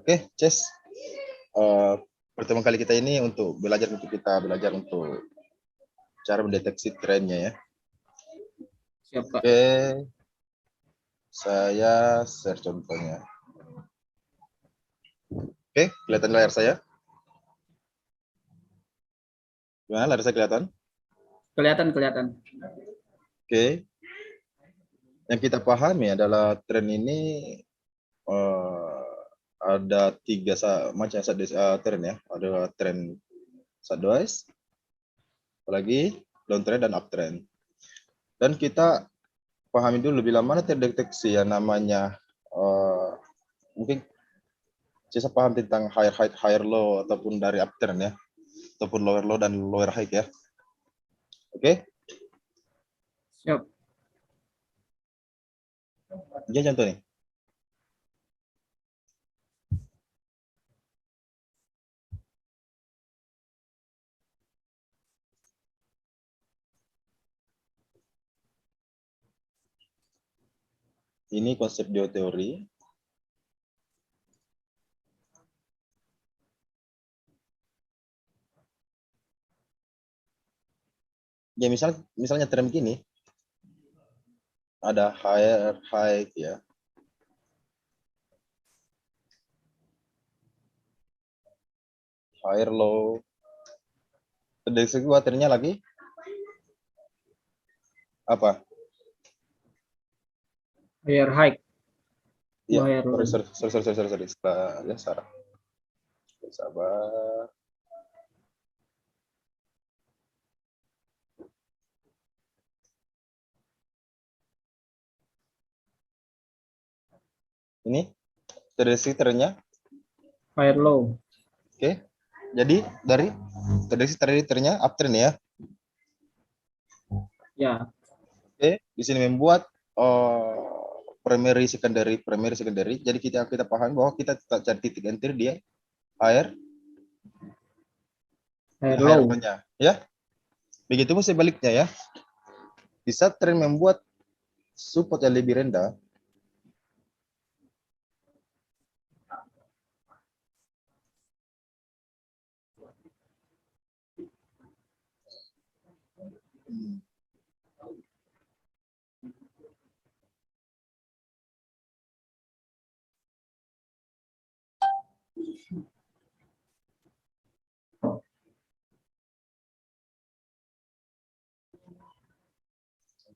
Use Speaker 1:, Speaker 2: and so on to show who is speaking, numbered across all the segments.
Speaker 1: Oke, Ces. Eh, pertama kali kita ini untuk belajar untuk cara mendeteksi trennya ya.
Speaker 2: Siap, Pak.
Speaker 1: Oke, saya share contohnya. Oke, kelihatan layar saya? Gimana, layar saya kelihatan?
Speaker 2: Kelihatan.
Speaker 1: Oke. Yang kita pahami adalah tren ini ada tiga macam tren ya. Ada tren sideways, apalagi downtrend dan uptrend. Dan kita pahami dulu bila mana terdeteksi yang namanya mungkin saya paham tentang higher high, higher low ataupun dari uptrend ya, ataupun lower low dan lower high ya. Oke?
Speaker 2: Siap.
Speaker 1: Jadi contoh nih. Ini konsep geoteori. Ya misalnya tren begini. Ada higher high ya. Higher low. Dari segi waternya lagi apa?
Speaker 2: Higher high.
Speaker 1: Ya,
Speaker 2: Higher low.
Speaker 1: sorry. Ya, Sarah. Sabar. Ini dari segi trennya.
Speaker 2: Higher low.
Speaker 1: Oke. Jadi dari trennya uptrend ya.
Speaker 2: Ya.
Speaker 1: Oke, di sini membuat primary secondary. Jadi kita paham bahwa kita cari titik entry dia higher
Speaker 2: Low.
Speaker 1: low-nya ya. Begitu pun sebaliknya ya. Bisa tren membuat support yang lebih rendah.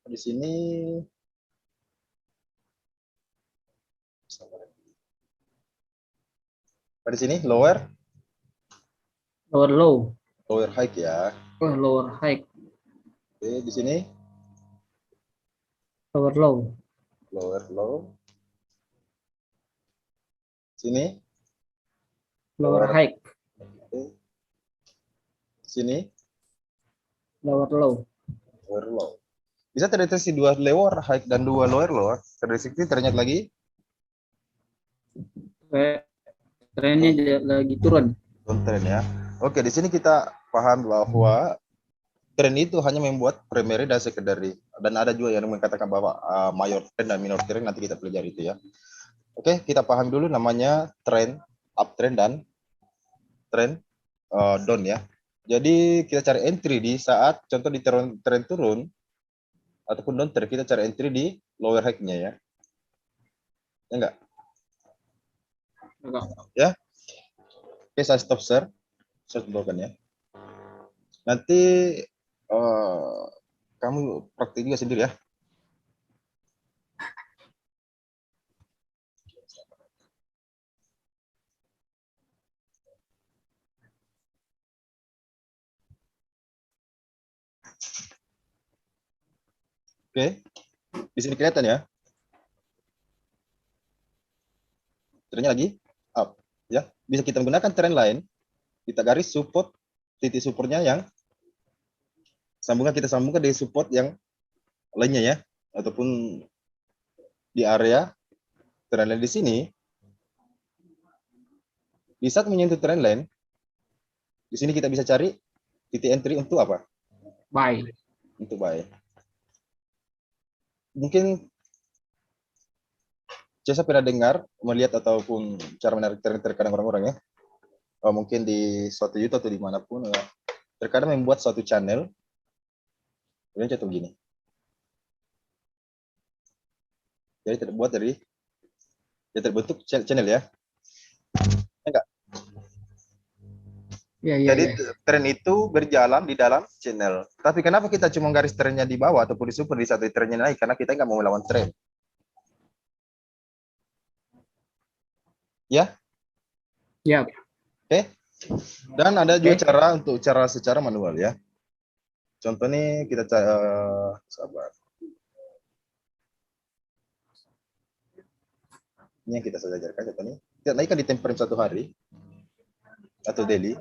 Speaker 1: Di sini pada sini lower
Speaker 2: Low.
Speaker 1: lower high ya.
Speaker 2: Lower high.
Speaker 1: Oke, di sini
Speaker 2: Lower low.
Speaker 1: lower low. Sini
Speaker 2: Lower high.
Speaker 1: Oke. Sini
Speaker 2: Lower low.
Speaker 1: lower low. Bisa terdeteksi dua lower high dan dua lower low. Terdeteksi ternyata lagi
Speaker 2: Trennya lagi turun.
Speaker 1: downtrend ya. Oke, di sini kita paham bahwa tren itu hanya membuat primary dan secondary. Dan ada juga yang mengatakan bahwa major trend dan minor trend, nanti kita pelajari itu ya. Oke, kita paham dulu namanya trend, uptrend dan trend down ya. Jadi kita cari entry di saat contoh di trend turun ataupun downtrend, kita cari entry di lower high-nya ya. Ya enggak? Ya. Oke, saya stop share. Saya sebutkan ya. Nanti kamu praktik juga sendiri ya. Oke, di sini kelihatan ya. Trennya lagi up, ya. Bisa kita menggunakan tren lain. Kita garis support, titik supportnya yang kita sambungkan dari support yang lainnya ya, ataupun di area tren lain di sini. Di saat menyentuh tren lain, di sini kita bisa cari titik entry untuk apa?
Speaker 2: Buy.
Speaker 1: Untuk buy. Mungkin Saya pernah dengar, melihat ataupun cara menarik tren terkadang orang-orang ya, mungkin di suatu YouTube atau dimanapun, terkadang membuat suatu channel, ini contoh begini. Jadi terbuat dari, ya terbentuk channel ya. Enggak.
Speaker 2: Ya, ya,
Speaker 1: Jadi
Speaker 2: ya.
Speaker 1: tren itu berjalan di dalam channel. Tapi kenapa kita cuma garis trennya di bawah ataupun di super di satu trennya naik? Karena kita nggak mau melawan tren. Ya,
Speaker 2: Ya,
Speaker 1: oke. Dan ada juga
Speaker 2: oke.
Speaker 1: cara untuk cara secara manual ya. Contoh nih kita sabar. Ini yang kita saja ajarkan contoh nih. Kita naikkan di time frame 1 hari atau daily.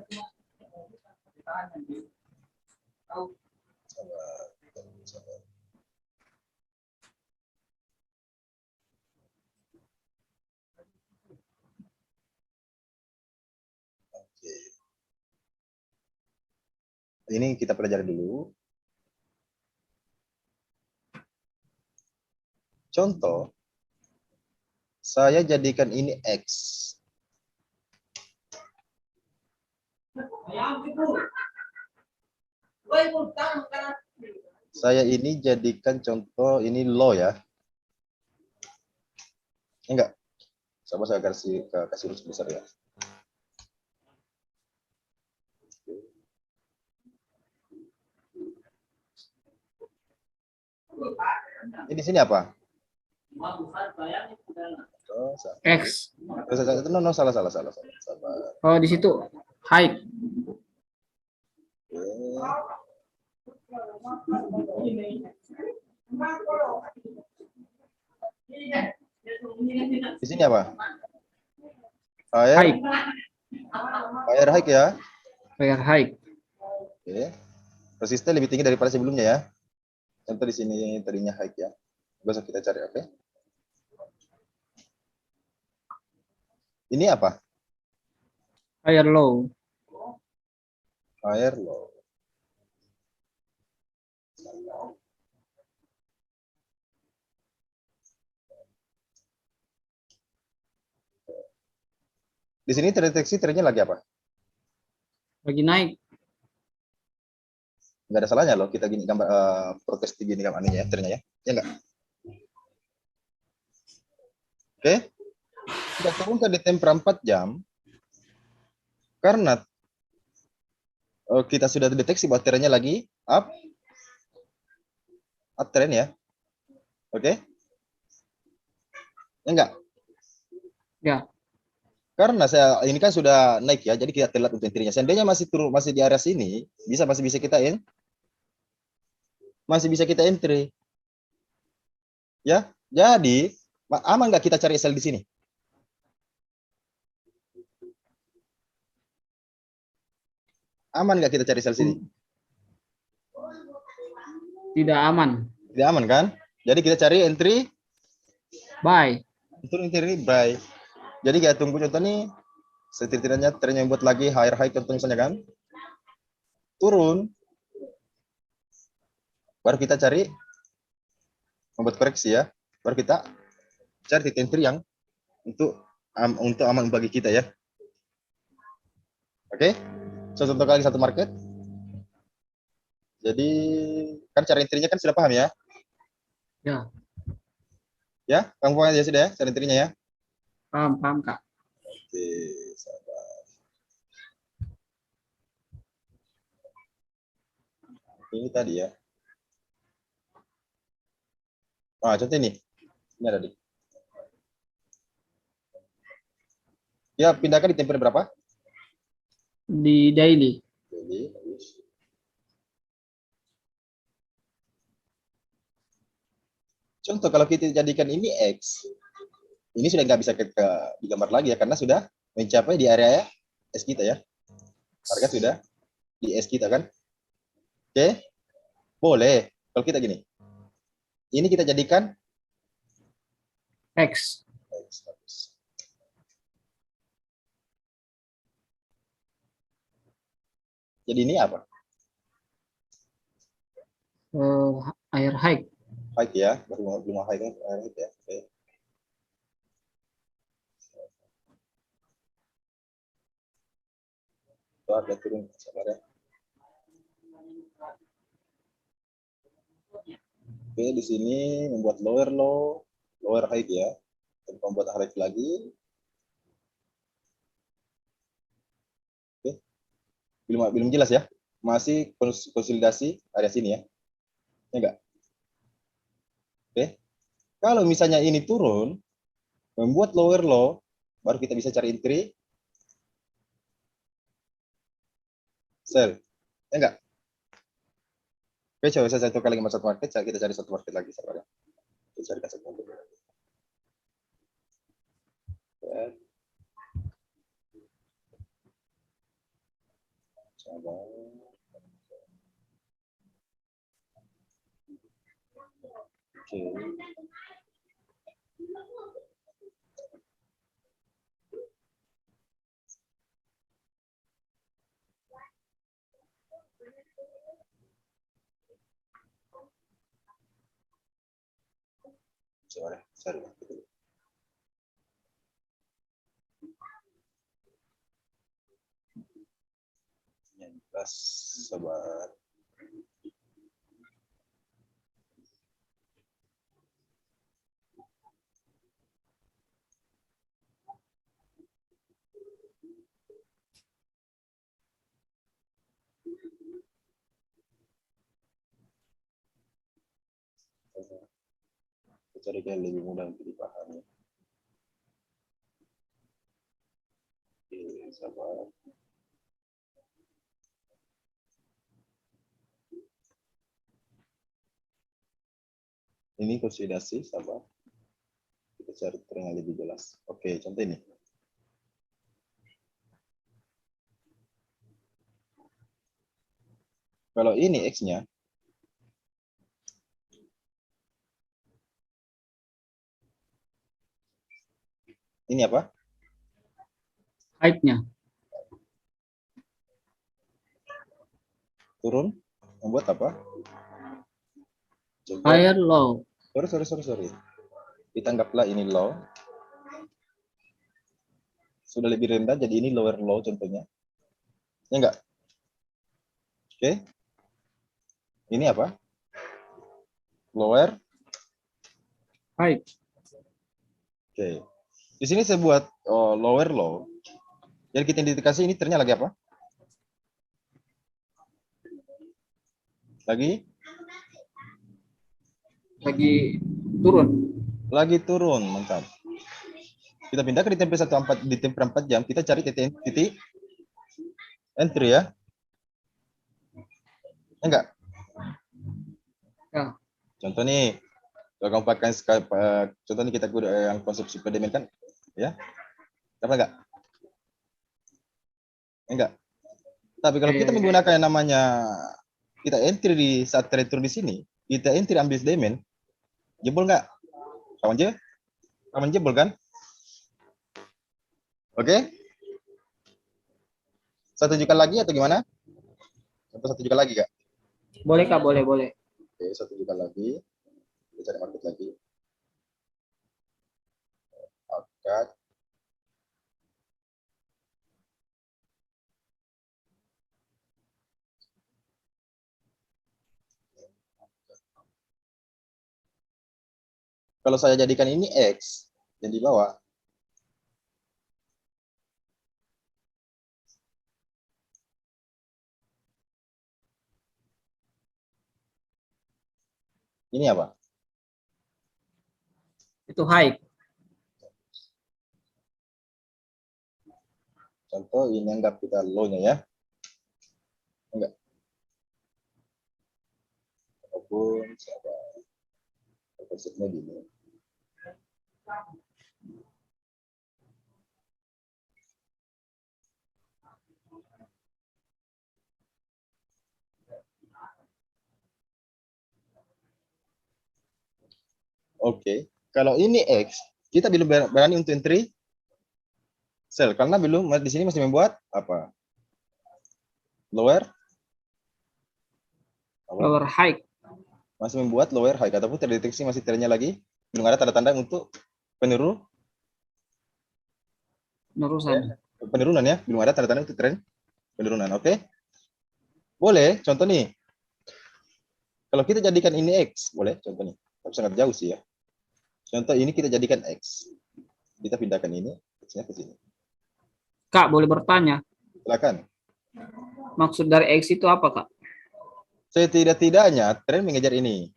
Speaker 1: Sabar. Oke. Ini kita pelajari dulu. Contoh, saya jadikan ini X. Saya ini jadikan contoh ini low ya. Enggak. Coba saya kasih urus besar ya. Ini di sini apa? Oh,
Speaker 2: X.
Speaker 1: no, salah. Sabar.
Speaker 2: Oh, di situ height.
Speaker 1: Di sini apa? Higher high ya.
Speaker 2: Higher height.
Speaker 1: Oke. Resisten lebih tinggi daripada sebelumnya ya. Contoh di sini tadinya high ya. Besok kita cari, oke? Ini apa?
Speaker 2: Higher low.
Speaker 1: Higher low. Di sini terdeteksi trennya lagi apa?
Speaker 2: Lagi naik.
Speaker 1: Nggak ada salahnya loh kita gini gambar protes di gini gambar ya trennya ya. Ya enggak? Oke. Kita turunkan di temper 4 jam. Karena kita sudah deteksi bahwa trennya lagi up trend ya. Oke? Ya enggak?
Speaker 2: Ya.
Speaker 1: Karena ini kan sudah naik ya, jadi kita telat untuk entry-nya. Seandainya masih turun, masih di area sini, masih bisa kita entry. Ya, jadi aman nggak kita cari sell di sini? Aman nggak kita cari sell sini?
Speaker 2: Tidak aman.
Speaker 1: Tidak aman kan? Jadi kita cari entry
Speaker 2: Buy.
Speaker 1: untuk entry buy. Jadi kita tunggu contoh nih, setidaknya trennya buat lagi higher high contoh misalnya kan, turun, baru kita cari membuat koreksi ya, baru kita cari titik entry yang untuk aman bagi kita ya. Oke, contoh kali satu market. Jadi kan cara entry-nya kan sudah paham ya?
Speaker 2: Ya.
Speaker 1: Ya, kamu paham ya sudah ya cara entry-nya ya?
Speaker 2: Paham Kak.
Speaker 1: Oke, sabar. Ini tadi ya. Nah, contoh ini. Ini ada di. Ya, pindahkan di temper berapa?
Speaker 2: Di daily.
Speaker 1: Jadi, contoh kalau kita jadikan ini X, ini sudah nggak bisa kita digambar lagi ya, karena sudah mencapai di area S kita ya. Harga sudah di S kita kan. Oke, boleh. Kalau kita gini, ini kita jadikan
Speaker 2: X.
Speaker 1: Jadi ini apa?
Speaker 2: Higher height.
Speaker 1: High ya, belum high kan? High ya. Oke. Tuh, ada turun, sabar ya. Oke, di sini membuat lower low, lower high ya. Tanpa membuat high lagi. Oke, belum jelas ya. Masih konsolidasi area sini ya. Ya enggak? Oke. Kalau misalnya ini turun, membuat lower low, baru kita bisa cari entry. Sell. Ya enggak? Oke, coba saya satu kali masuk market, kita cari satu market lagi sabar ya. Kita cari satu market. Ya. Coba. Oke. Coba deh, cari market dulu. Yang jelas, sabar. Kita cari yang lebih mudah untuk dipahami. Oke, sabar. Ini konsolidasi, sabar. Kita cari tren yang lebih jelas. Oke, contoh ini. Kalau ini X-nya, ini apa?
Speaker 2: High-nya.
Speaker 1: Turun, membuat apa? Coba.
Speaker 2: Higher low.
Speaker 1: Sorry. Kita anggaplah ini low. Sudah lebih rendah, jadi ini lower low contohnya. Ya enggak? Oke. Ini apa? Lower.
Speaker 2: High.
Speaker 1: Oke. Di sini saya buat lower low. Jadi kita identifikasi ini trennya lagi apa? Lagi
Speaker 2: Turun.
Speaker 1: lagi turun, mantap. Kita pindah ke di tempat 14 di tempat 4 jam, kita cari titik entry ya. Enggak?
Speaker 2: Ya.
Speaker 1: Contoh nih, kalau kamu pakai contoh nih kita yang konsep suplemen kan, ya. Dapat enggak? Enggak. Tapi kalau kita menggunakan yang namanya kita entry di saat trade turun di sini, kita entry ambil demand, jebol enggak? Kawan jebol kan? Oke? Satu juga lagi atau gimana? Satu juga lagi, Kak?
Speaker 2: Boleh Kak, boleh.
Speaker 1: Oke, satu juga lagi. Kita cari market lagi. Oke. Kalau saya jadikan ini X yang di bawah, ini apa?
Speaker 2: Itu high.
Speaker 1: Contoh ini anggap kita low-nya ya. Enggak. Ataupun siapa? Konsepnya gini. Oke. Kalau ini X, kita belum berani untuk entry sell karena belum di sini masih membuat apa? Lower
Speaker 2: High.
Speaker 1: Masih membuat lower high ataupun terdeteksi masih trennya lagi belum ada tanda-tanda untuk
Speaker 2: Penerusan.
Speaker 1: penurunan ya, belum ada tanda-tanda untuk tren penurunan. Oke? Boleh, contoh nih. Kalau kita jadikan ini X, boleh contoh nih. Tapi sangat jauh sih ya. Contoh ini kita jadikan X. Kita pindahkan ini, X-nya ke sini.
Speaker 2: Kak, boleh bertanya.
Speaker 1: Silakan.
Speaker 2: Maksud dari X itu apa, Kak?
Speaker 1: Setidak-tidaknya tren mengejar ini.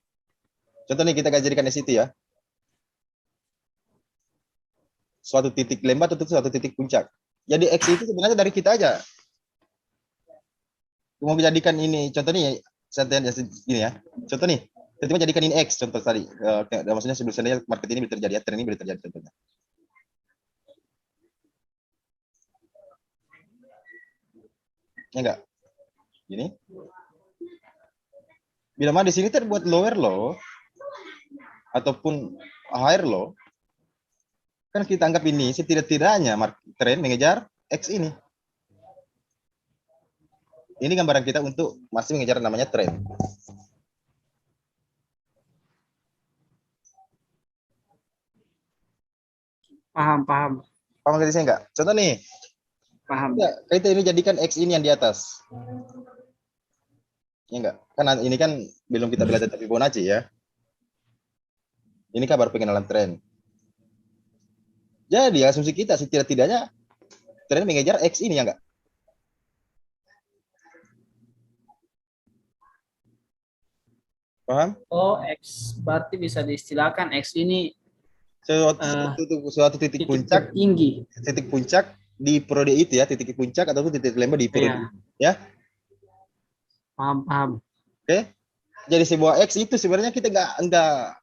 Speaker 1: Contoh nih kita jadikan X itu ya. Suatu titik lembah atau suatu titik puncak. Jadi X itu sebenarnya dari kita aja. Mau menjadikan ini, contoh nih, gini ya. Contoh nih, tiba-tiba jadikan ini X, contoh tadi. Maksudnya sebelumnya market ini boleh terjadi, tren ini boleh terjadi contohnya. Ya enggak? Gini. Bila mana di sini terbuat lower low ataupun higher low, kan kita anggap ini setidak-tidaknya tren mengejar X ini. Ini gambaran kita untuk masih mengejar namanya tren.
Speaker 2: Paham.
Speaker 1: Paham nggak saya enggak? Contoh nih,
Speaker 2: Paham.
Speaker 1: kita ini jadikan X ini yang di atas. Ya enggak? Kan ini kan belum kita belajar Fibonacci ya. Ini kabar pengenalan tren. Jadi asumsi kita setidak-tidaknya tren mengejar X ini ya enggak? Paham?
Speaker 2: Oh, X berarti bisa diistilahkan X ini
Speaker 1: Suatu titik puncak,
Speaker 2: tinggi.
Speaker 1: titik puncak di periode itu ya, titik puncak ataupun titik lembah di periode ya.
Speaker 2: Paham.
Speaker 1: Oke. Jadi sebuah X itu sebenarnya kita enggak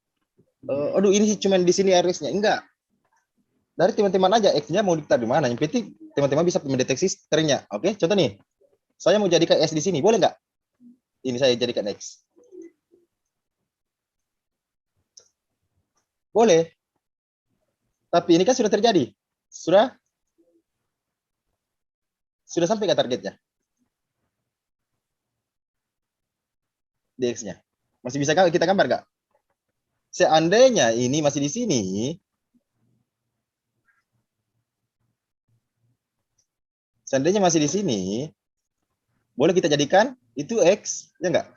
Speaker 1: aduh ini sih cuman di sini RS-nya, enggak. Dari teman-teman aja X-nya mau ditaruh di mana. Yang penting teman-teman bisa mendeteksi trennya. Oke, contoh nih. Saya mau jadikan X di sini, boleh nggak? Ini saya jadikan X. Boleh. Tapi ini kan sudah terjadi. Sudah sampai ke targetnya. Di X-nya. Masih bisa kita gambar nggak? Seandainya ini masih di sini, boleh kita jadikan itu X, ya enggak?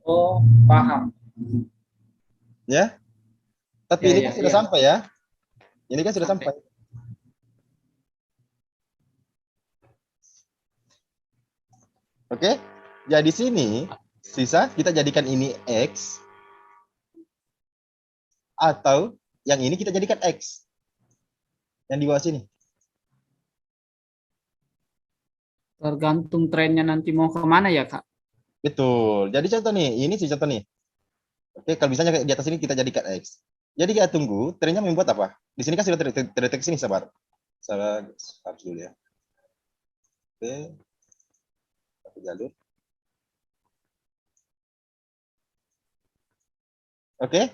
Speaker 2: Oh, paham.
Speaker 1: Ya. Tapi ini kan sudah sampai ya. Ini kan sudah sampai. Oke. Jadi sini sisa kita jadikan ini X atau yang ini kita jadikan X. Yang di bawah sini.
Speaker 2: Tergantung trennya nanti mau kemana ya, Kak?
Speaker 1: Betul. Jadi contoh nih, ini sih contoh nih. Oke, kalau misalnya di atas ini kita jadikan X. Jadi kita tunggu, trennya membuat apa? Di sini kan sudah terdeteksi nih, sabar. Sabar dulu ya. Oke. Satu jalur. Oke.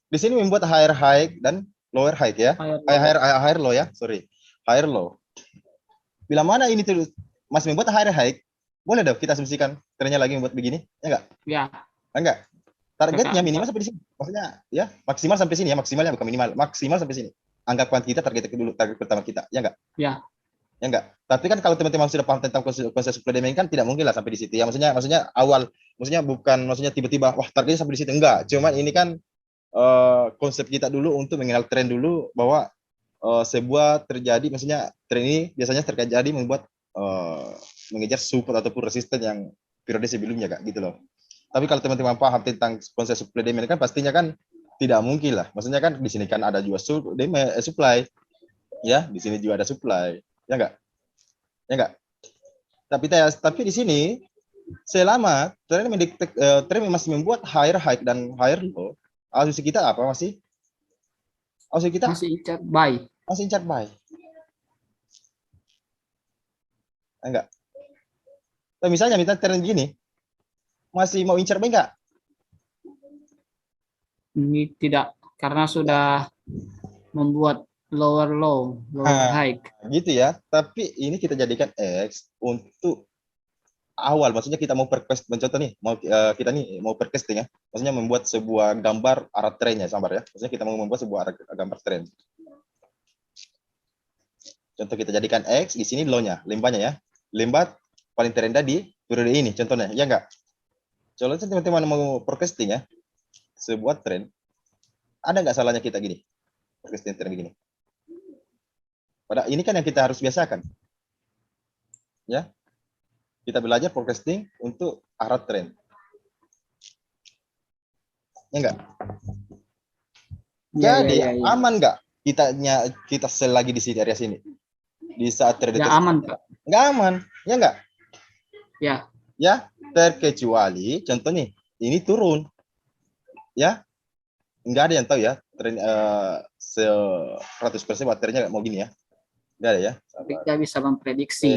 Speaker 1: Di sini membuat higher high dan lower high ya. Higher low ya, sorry. Higher low. Bila mana ini tuh masih membuat higher high, boleh dong kita asumsikan trennya lagi membuat begini, ya enggak?
Speaker 2: Ya.
Speaker 1: Enggak. Targetnya minimal sampai di sini. Maksudnya ya maksimal sampai sini ya, maksimalnya bukan minimal. Maksimal sampai sini. Anggapkan kita target pertama kita, ya enggak?
Speaker 2: Ya.
Speaker 1: Ya enggak. Tapi kan kalau teman-teman sudah paham tentang konsep supply demand kan tidak mungkin lah sampai di situ ya. Maksudnya awal, maksudnya tiba-tiba wah targetnya sampai di situ, enggak. Cuman ini kan konsep kita dulu untuk mengenal tren dulu bahwa sebuah terjadi, maksudnya tren ini biasanya terjadi membuat mengejar support ataupun resisten yang periode sebelumnya kak gitu loh. Tapi kalau teman-teman paham tentang konsep supply demand kan pastinya kan tidak mungkin lah. Maksudnya kan di sini kan ada juga supply, ya di sini juga ada supply, ya enggak? Ya enggak? Tapi di sini selama tren masih membuat higher high dan higher low, asumsi kita apa masih? Asumsi kita
Speaker 2: masih incar buy.
Speaker 1: Masih incar buy. Enggak. Nah, misalnya tren gini, masih mau incar buy enggak?
Speaker 2: Ini tidak, karena sudah membuat lower low, lower high.
Speaker 1: Gitu ya. Tapi ini kita jadikan X untuk awal, maksudnya kita mau perquest, mencontoh nih, kita nih mau perquesting ya, maksudnya membuat sebuah gambar arah trennya, sabar ya, maksudnya kita mau membuat sebuah gambar tren. Contoh kita jadikan X, di sini low-nya, lembahnya ya. lambat paling terendah di periode ini contohnya, ya enggak? Kalau teman-teman mau forecasting ya, sebuah tren, ada nggak salahnya kita gini, forecasting tren gini? Pada ini kan yang kita harus biasakan, ya. Kita belajar forecasting untuk arah tren, ya enggak?
Speaker 2: Iya, iya,
Speaker 1: Jadi
Speaker 2: iya, iya.
Speaker 1: aman nggak kita sell lagi di area sini di saat trade
Speaker 2: Ya aman, Kak.
Speaker 1: nggak aman, ya nggak?
Speaker 2: Ya,
Speaker 1: Ya, terkecuali contohnya ini turun, ya nggak ada yang tahu ya tren 100% baterainya nggak mau gini ya, nggak ada ya.
Speaker 2: kita bisa memprediksi.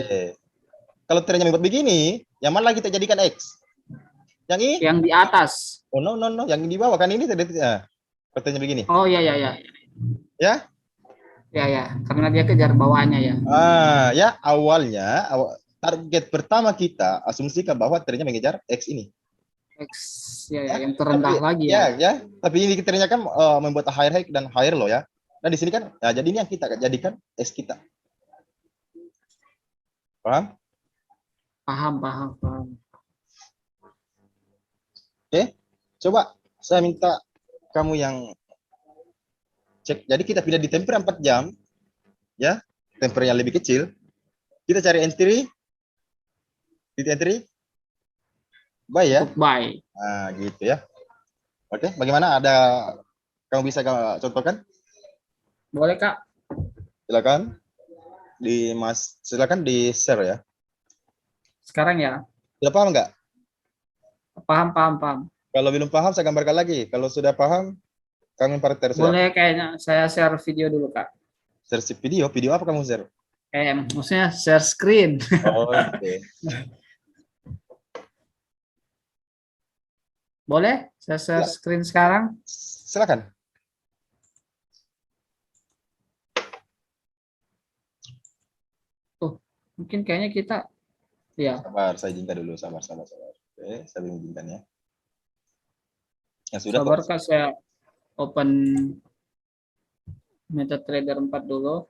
Speaker 1: Kalau trennya membuat begini, yang mana lagi kita jadikan X? Yang ini?
Speaker 2: Yang di atas.
Speaker 1: Oh no no no, yang di bawah kan ini katanya begini.
Speaker 2: Oh iya, iya, iya.
Speaker 1: Ya?
Speaker 2: Ya, ya. Karena dia kejar bawahnya ya.
Speaker 1: Ya awalnya target pertama kita asumsikan bahwa trennya mengejar X ini.
Speaker 2: X ya, ya, yang terendah
Speaker 1: Tapi,
Speaker 2: lagi
Speaker 1: ya.
Speaker 2: ya.
Speaker 1: Ya, tapi ini trennya kan membuat higher high dan higher low ya. Dan di sini kan, ya, jadi ini yang kita jadikan X kita. Paham?
Speaker 2: Paham, paham, paham.
Speaker 1: Oke, coba saya minta kamu yang cek. Jadi kita pindah di temper 4 jam, ya, temper yang lebih kecil. Kita cari entry, titik entry, buy ya.
Speaker 2: Untuk buy.
Speaker 1: Nah, gitu ya. Oke, bagaimana? Kamu bisa contohkan?
Speaker 2: Boleh, Kak?
Speaker 1: Silakan silakan di share ya.
Speaker 2: Sekarang ya.
Speaker 1: Sudah paham nggak?
Speaker 2: Paham, paham, paham.
Speaker 1: Kalau belum paham saya gambarkan lagi. Kalau sudah paham, kami parter ya.
Speaker 2: Boleh kayaknya saya share video dulu, Kak.
Speaker 1: Share video apa kamu share?
Speaker 2: Maksudnya share screen.
Speaker 1: Oke.
Speaker 2: Boleh saya share screen sekarang?
Speaker 1: Silakan.
Speaker 2: Mungkin kayaknya kita ya.
Speaker 1: Sabar, saya izinkan dulu. Sabar. Oke, saya izinkan ya. Yang sudah
Speaker 2: Sabar, Kak, saya open MetaTrader 4 dulu.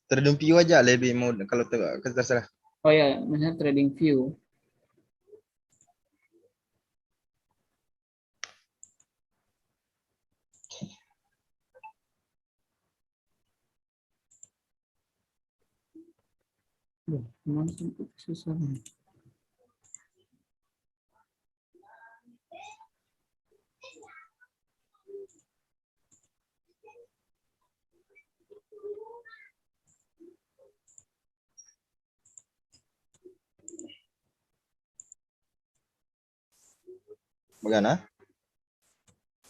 Speaker 1: Trading View aja lebih mudah kalau terserah.
Speaker 2: Oh ya, misalnya Trading View. Susah.
Speaker 1: Bagaimana?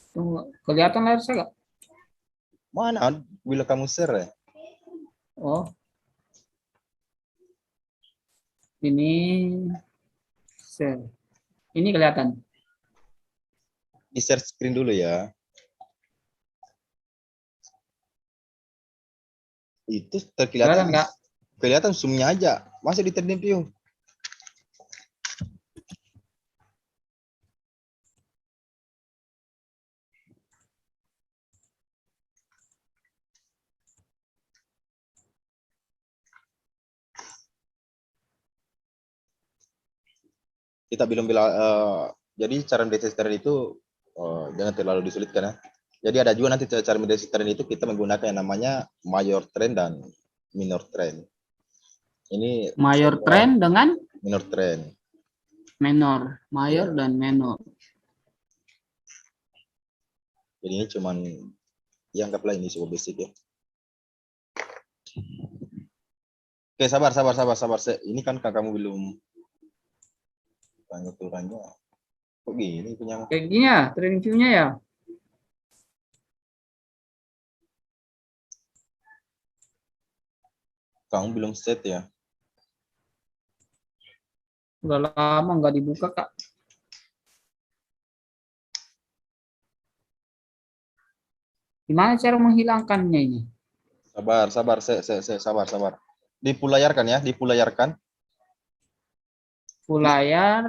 Speaker 2: Tunggu, kelihatan layar saya nggak?
Speaker 1: Mana? Bila kamu share ya?
Speaker 2: Oh, ini share. Ini kelihatan.
Speaker 1: Di share screen dulu ya. Itu
Speaker 2: Kelihatan nggak?
Speaker 1: Kelihatan zoom-nya aja. Masih di Trading View. Kita belum jadi cara mendeteksi tren itu jangan terlalu disulitkan ya. Jadi ada juga nanti cara mendeteksi tren itu kita menggunakan yang namanya major trend dan minor trend. Ini
Speaker 2: Mayor trend dengan
Speaker 1: minor trend.
Speaker 2: menor, mayor dan menor.
Speaker 1: Jadi ini cuman ya anggaplah ini sebuah basic ya. Oke, sabar. Ini kan kamu belum tanya turunnya. Kok gini punya?
Speaker 2: Kayak gini ya, trading view-nya ya.
Speaker 1: Kamu belum set ya?
Speaker 2: Udah lama nggak dibuka, Kak. Gimana cara menghilangkannya ini?
Speaker 1: Sabar. Dipulayarkan ya, dipulayarkan.
Speaker 2: Full layar.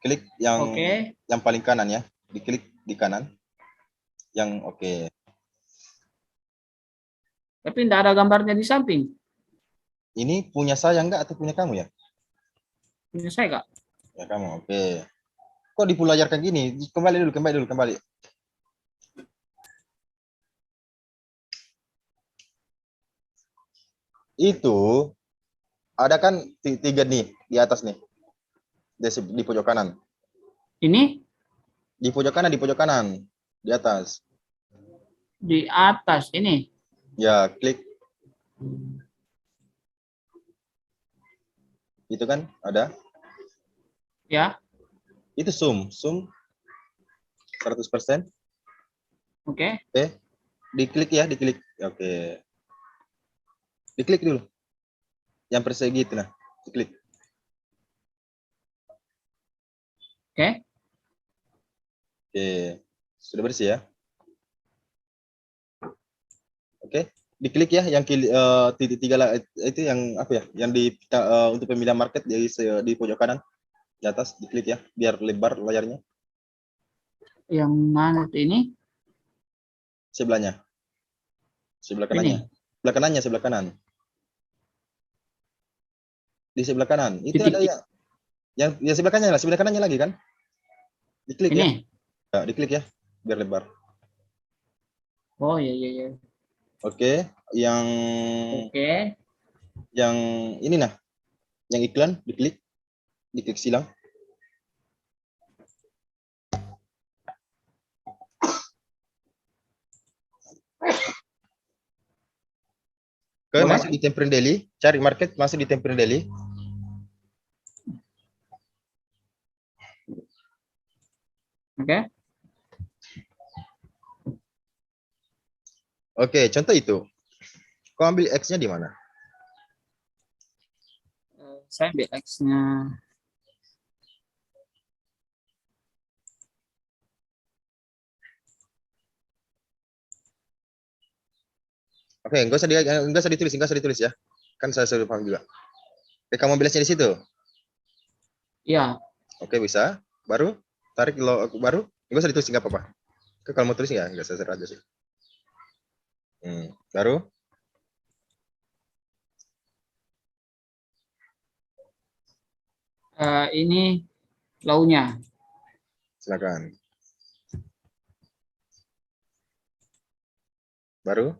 Speaker 1: Klik yang
Speaker 2: Oke.
Speaker 1: yang paling kanan ya. Diklik di kanan. Yang oke.
Speaker 2: Tapi tidak ada gambarnya di samping.
Speaker 1: Ini punya saya enggak atau punya kamu ya?
Speaker 2: Punya saya, Kak.
Speaker 1: Ya kamu, oke. Kok dipelajarkan gini? Kembali. Itu ada kan tiga nih di atas nih, di pojok kanan.
Speaker 2: Ini
Speaker 1: Di pojok kanan, di atas.
Speaker 2: di atas ini.
Speaker 1: Ya, klik. Itu kan ada.
Speaker 2: Ya,
Speaker 1: Itu zoom 100%.
Speaker 2: oke.
Speaker 1: Oke. Diklik ya, diklik. Oke. Diklik dulu. Yang persegi itu nah, diklik.
Speaker 2: Oke.
Speaker 1: Oke. Sudah bersih ya. Oke. Diklik ya yang titik tiga lah itu yang apa ya? Yang di untuk pemilihan market di pojok kanan di atas diklik ya biar lebar layarnya.
Speaker 2: Yang mana tuh ini?
Speaker 1: Sebelahnya. Sebelah
Speaker 2: Ini.
Speaker 1: kanannya. Sebelah kanan. Di sebelah kanan. Itu
Speaker 2: Titik
Speaker 1: ada yang sebelah kanannya lagi kan? Diklik ya.
Speaker 2: ini.
Speaker 1: Ya, diklik ya biar lebar.
Speaker 2: Oh, iya, iya, iya.
Speaker 1: Oke,
Speaker 2: Oke.
Speaker 1: yang ini nah, yang iklan diklik silang. Oke,
Speaker 2: Boleh?
Speaker 1: masuk di Temperin Daily, cari market, masuk di Temperin Daily.
Speaker 2: Oke.
Speaker 1: Oke, contoh itu. Kau ambil X-nya di mana?
Speaker 2: Saya ambil X-nya.
Speaker 1: Oke, enggak usah ditulis ya. Kan saya sudah paham juga. Oke, kamu ambil X-nya di situ.
Speaker 2: Ya.
Speaker 1: Oke, bisa. Baru tarik lo baru. Enggak usah ditulis enggak apa-apa. Oke, kalau mau tulis ya enggak saya aja sih. Baru.
Speaker 2: Ini low-nya.
Speaker 1: Silakan. Baru.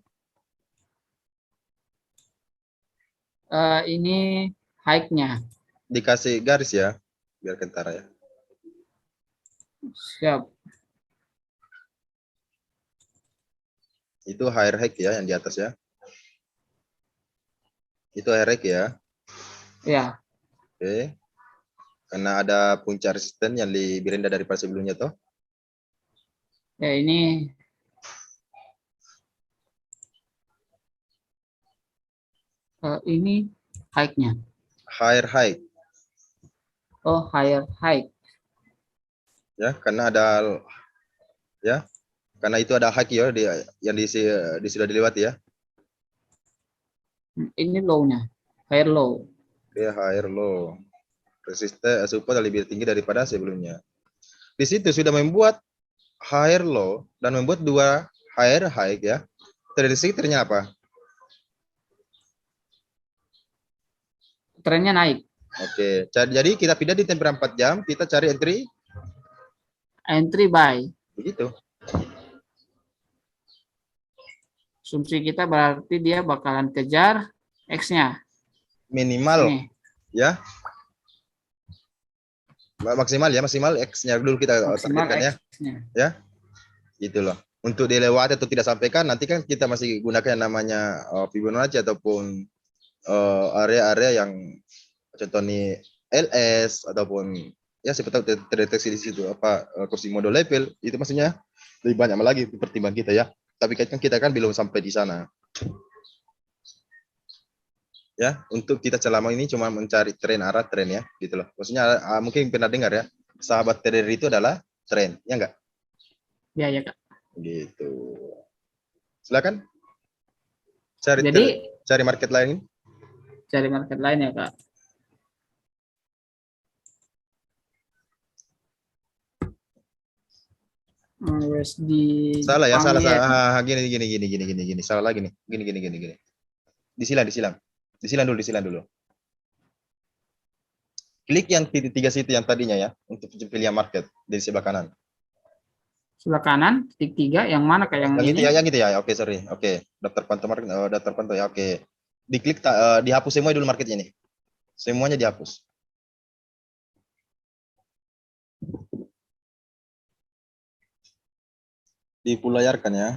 Speaker 2: Ini high-nya.
Speaker 1: Dikasih garis ya, biar kentara ya.
Speaker 2: Siap.
Speaker 1: Itu higher high ya yang di atas ya. Itu higher high ya.
Speaker 2: Ya.
Speaker 1: Oke. Karena ada puncak resisten yang lebih rendah daripada sebelumnya toh.
Speaker 2: Ya, ini ini high-nya.
Speaker 1: Higher high
Speaker 2: Oh, higher high.
Speaker 1: ya, karena ada ya. Karena itu ada high ya yang sudah dilewati ya.
Speaker 2: Ini low-nya. Higher low.
Speaker 1: Oke, higher low. Resisten support lebih tinggi daripada sebelumnya. Di situ sudah membuat higher low dan membuat dua higher high ya. Prediksi ternyata apa?
Speaker 2: Trennya naik.
Speaker 1: Oke, jadi kita pindah di temper 4 jam, kita cari entry
Speaker 2: Entry buy.
Speaker 1: begitu.
Speaker 2: Asumsi kita berarti dia bakalan kejar X-nya.
Speaker 1: Minimal
Speaker 2: Ini.
Speaker 1: ya. Maksimal X-nya dulu kita
Speaker 2: Maksimal
Speaker 1: targetkan ya.
Speaker 2: X-nya.
Speaker 1: Ya. Gitu loh. Untuk dilewati atau tidak sampaikan nanti kan kita masih gunakan yang namanya Fibonacci ataupun area-area yang contoh nih LS ataupun ya siapa tahu terdeteksi di situ apa kursi model level itu maksudnya lebih banyak lagi pertimbangan kita ya. Tapi kan kita kan belum sampai di sana. Ya, untuk kita selama ini cuma mencari arah tren ya, gitu loh. Maksudnya mungkin pernah dengar ya, sahabat trader itu adalah tren, ya enggak?
Speaker 2: Ya, ya, Kak.
Speaker 1: Gitu. Silakan.
Speaker 2: Jadi
Speaker 1: Cari market lain.
Speaker 2: cari market lain ya, Kak. USD
Speaker 1: Salah ya,
Speaker 2: Jepang yen.
Speaker 1: gini. Salah lagi nih. Gini. Disilang dulu. Klik yang titik 3 situ yang tadinya ya, untuk pilihan market di sebelah kanan.
Speaker 2: Sebelah kanan, titik 3, yang mana kayak yang
Speaker 1: Yang itu
Speaker 2: ini?
Speaker 1: ya, yang itu ya. Oke, sorry. Oke, daftar pantau market, daftar pantau ya. Oke. Diklik, dihapus semua dulu marketnya nih. Semuanya dihapus. Dipulayarkan ya.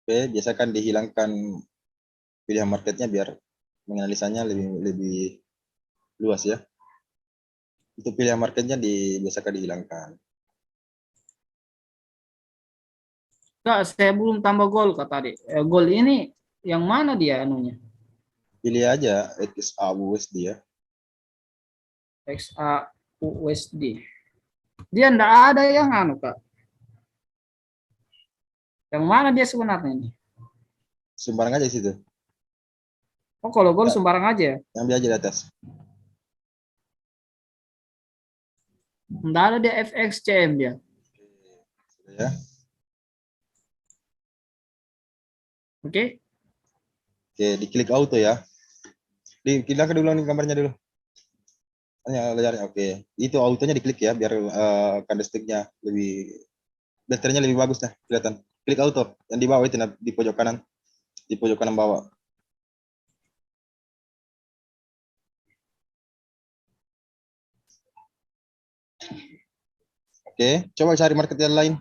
Speaker 1: Oke, biasakan dihilangkan pilihan marketnya biar menganalisanya lebih lebih luas ya. Untuk pilihan marketnya biasakan dihilangkan.
Speaker 2: Enggak, saya belum tambah gol kata tadi. Gol ini yang mana dia anunya?
Speaker 1: Pilih aja XAUSD ya.
Speaker 2: XAUSD. Dia enggak ada yang anu, Kak. Yang mana dia sebenarnya ini?
Speaker 1: Sembarang aja di situ.
Speaker 2: Oh, kalau gol
Speaker 1: Ya,
Speaker 2: sembarang aja.
Speaker 1: ambil aja di atas.
Speaker 2: Enggak ada dia FXCM dia.
Speaker 1: Sudah ya.
Speaker 2: Oke.
Speaker 1: Oke, diklik auto ya. Diklik dulu nih gambarnya dulu. Layarnya oke. Itu autonya diklik ya biar candlestick-nya lebih betternya lebih bagus nah kelihatan. Klik auto yang di bawah itu nah, di pojok kanan bawah. Oke, coba cari market yang lain.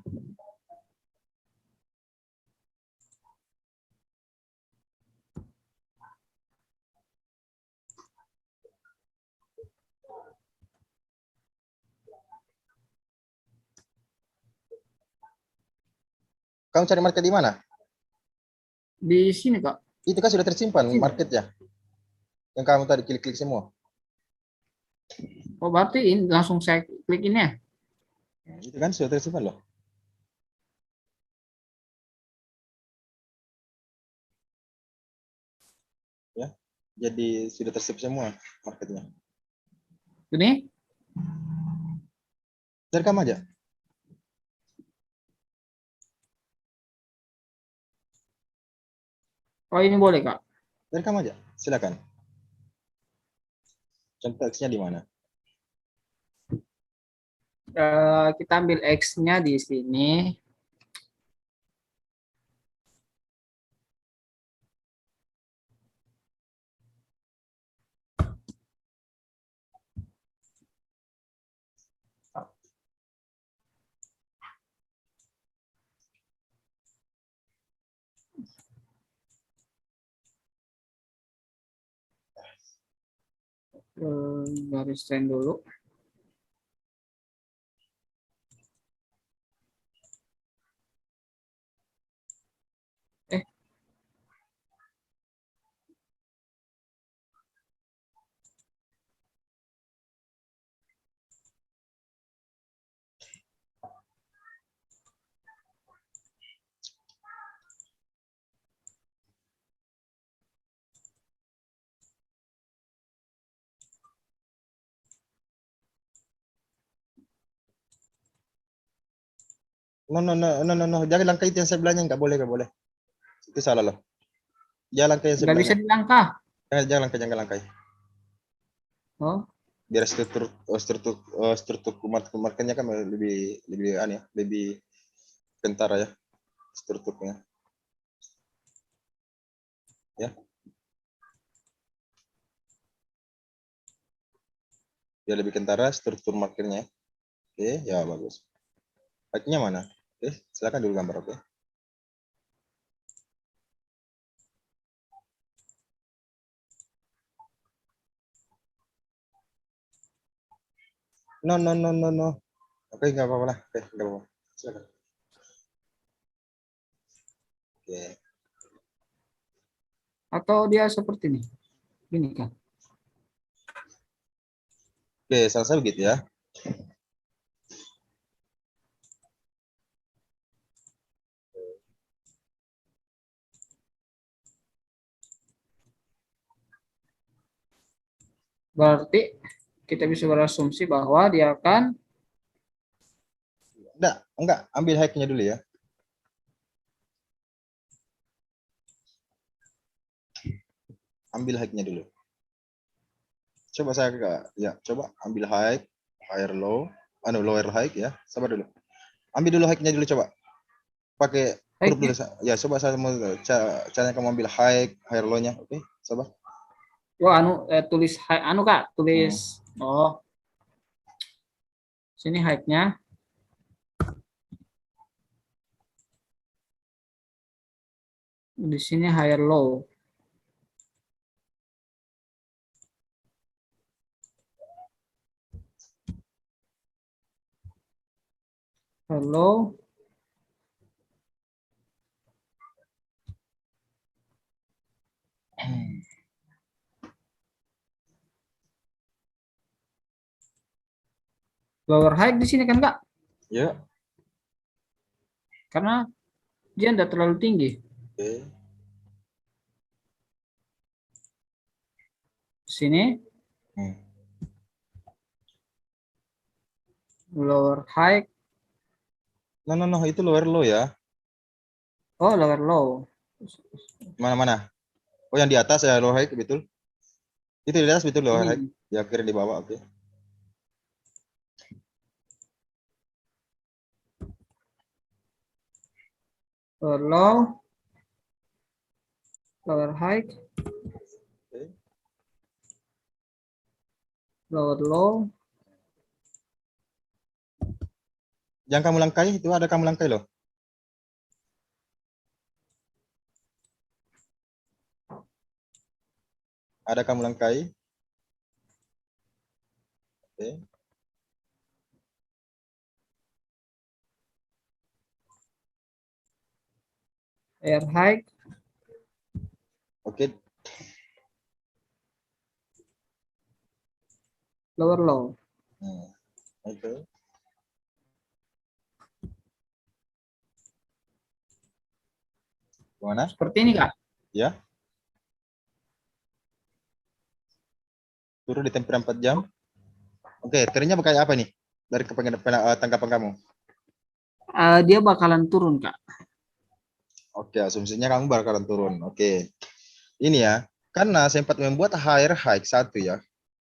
Speaker 1: Kamu cari market di mana?
Speaker 2: Di sini, Kak.
Speaker 1: Itu kan sudah tersimpan
Speaker 2: Sini.
Speaker 1: marketnya. Yang kamu tadi klik-klik semua.
Speaker 2: Oh, berarti ini langsung saya klik ini ya.
Speaker 1: Itu kan sudah tersimpan loh. Ya. Jadi sudah tersip semua marketnya.
Speaker 2: Ini.
Speaker 1: Rekam aja.
Speaker 2: Oh, ini boleh, Kak.
Speaker 1: Rekam aja. Silakan. Contoh X-nya di mana?
Speaker 2: Kita ambil X-nya di sini. Garis trend dulu. Eh,
Speaker 1: No, no, no, no, no, no. Jangan langkah itu yang sebelahnya. Nggak boleh, nggak boleh. Itu salah loh. Jangan langkah yang
Speaker 2: nggak bisa
Speaker 1: sebelahnya.
Speaker 2: dilangkah.
Speaker 1: Jangan langkah, jangan langkah.
Speaker 2: Oh,
Speaker 1: Biar struktur marketnya kan lebih lebih aneh ya, lebih kentara ya strukturnya ya. Biar lebih kentara struktur marketnya. Oke, ya bagus. Baiknya mana? Oke, silakan dulu gambar. Oke. No, no, no, no, no. Oke, nggak apa-apa lah. Oke, nggak apa-apa. Silakan. Oke.
Speaker 2: atau dia seperti ini. Gini kan.
Speaker 1: Oke, selesai begitu ya.
Speaker 2: Berarti kita bisa berasumsi bahwa dia akan
Speaker 1: Enggak, ambil hacknya dulu ya. ambil high-nya dulu. Coba coba ambil high, higher low, lower high ya. Sabar dulu. Ambil dulu high-nya dulu coba. Pakai huruf dulu.
Speaker 2: High-nya.
Speaker 1: Ya, coba saya mau caranya kamu ambil high, higher low-nya. Oke, sabar.
Speaker 2: Oh, tulis high, Kak, tulis.
Speaker 1: Hmm.
Speaker 2: Oh, sini high-nya. Di sini higher low. Hello. Lower high di sini kan, Kak?
Speaker 1: Ya.
Speaker 2: Karena dia tidak terlalu tinggi.
Speaker 1: Oke.
Speaker 2: Sini
Speaker 1: Hmm.
Speaker 2: lower high.
Speaker 1: No, itu lower low ya.
Speaker 2: Oh, lower low.
Speaker 1: Mana? Oh, yang di atas ya lower high, betul. Itu di atas betul lower high.
Speaker 2: Ini
Speaker 1: Ya, kira di bawah, oke.
Speaker 2: lower low, lower high,
Speaker 1: Oke.
Speaker 2: lower low.
Speaker 1: Yang kamu langkai itu ada kamu langkai loh. Ada kamu langkai. Oke.
Speaker 2: Air high,
Speaker 1: Oke.
Speaker 2: lower low.
Speaker 1: Hmm. Oke. Gimana?
Speaker 2: Seperti ini, Kak.
Speaker 1: Ya. Turun di temper 4 jam. Oke, trennya pakai apa nih? Dari tanggapan kamu.
Speaker 2: Dia bakalan turun, Kak.
Speaker 1: Oke, asumsinya kamu bakalan turun. Oke. Ini ya, karena sempat membuat higher high satu ya.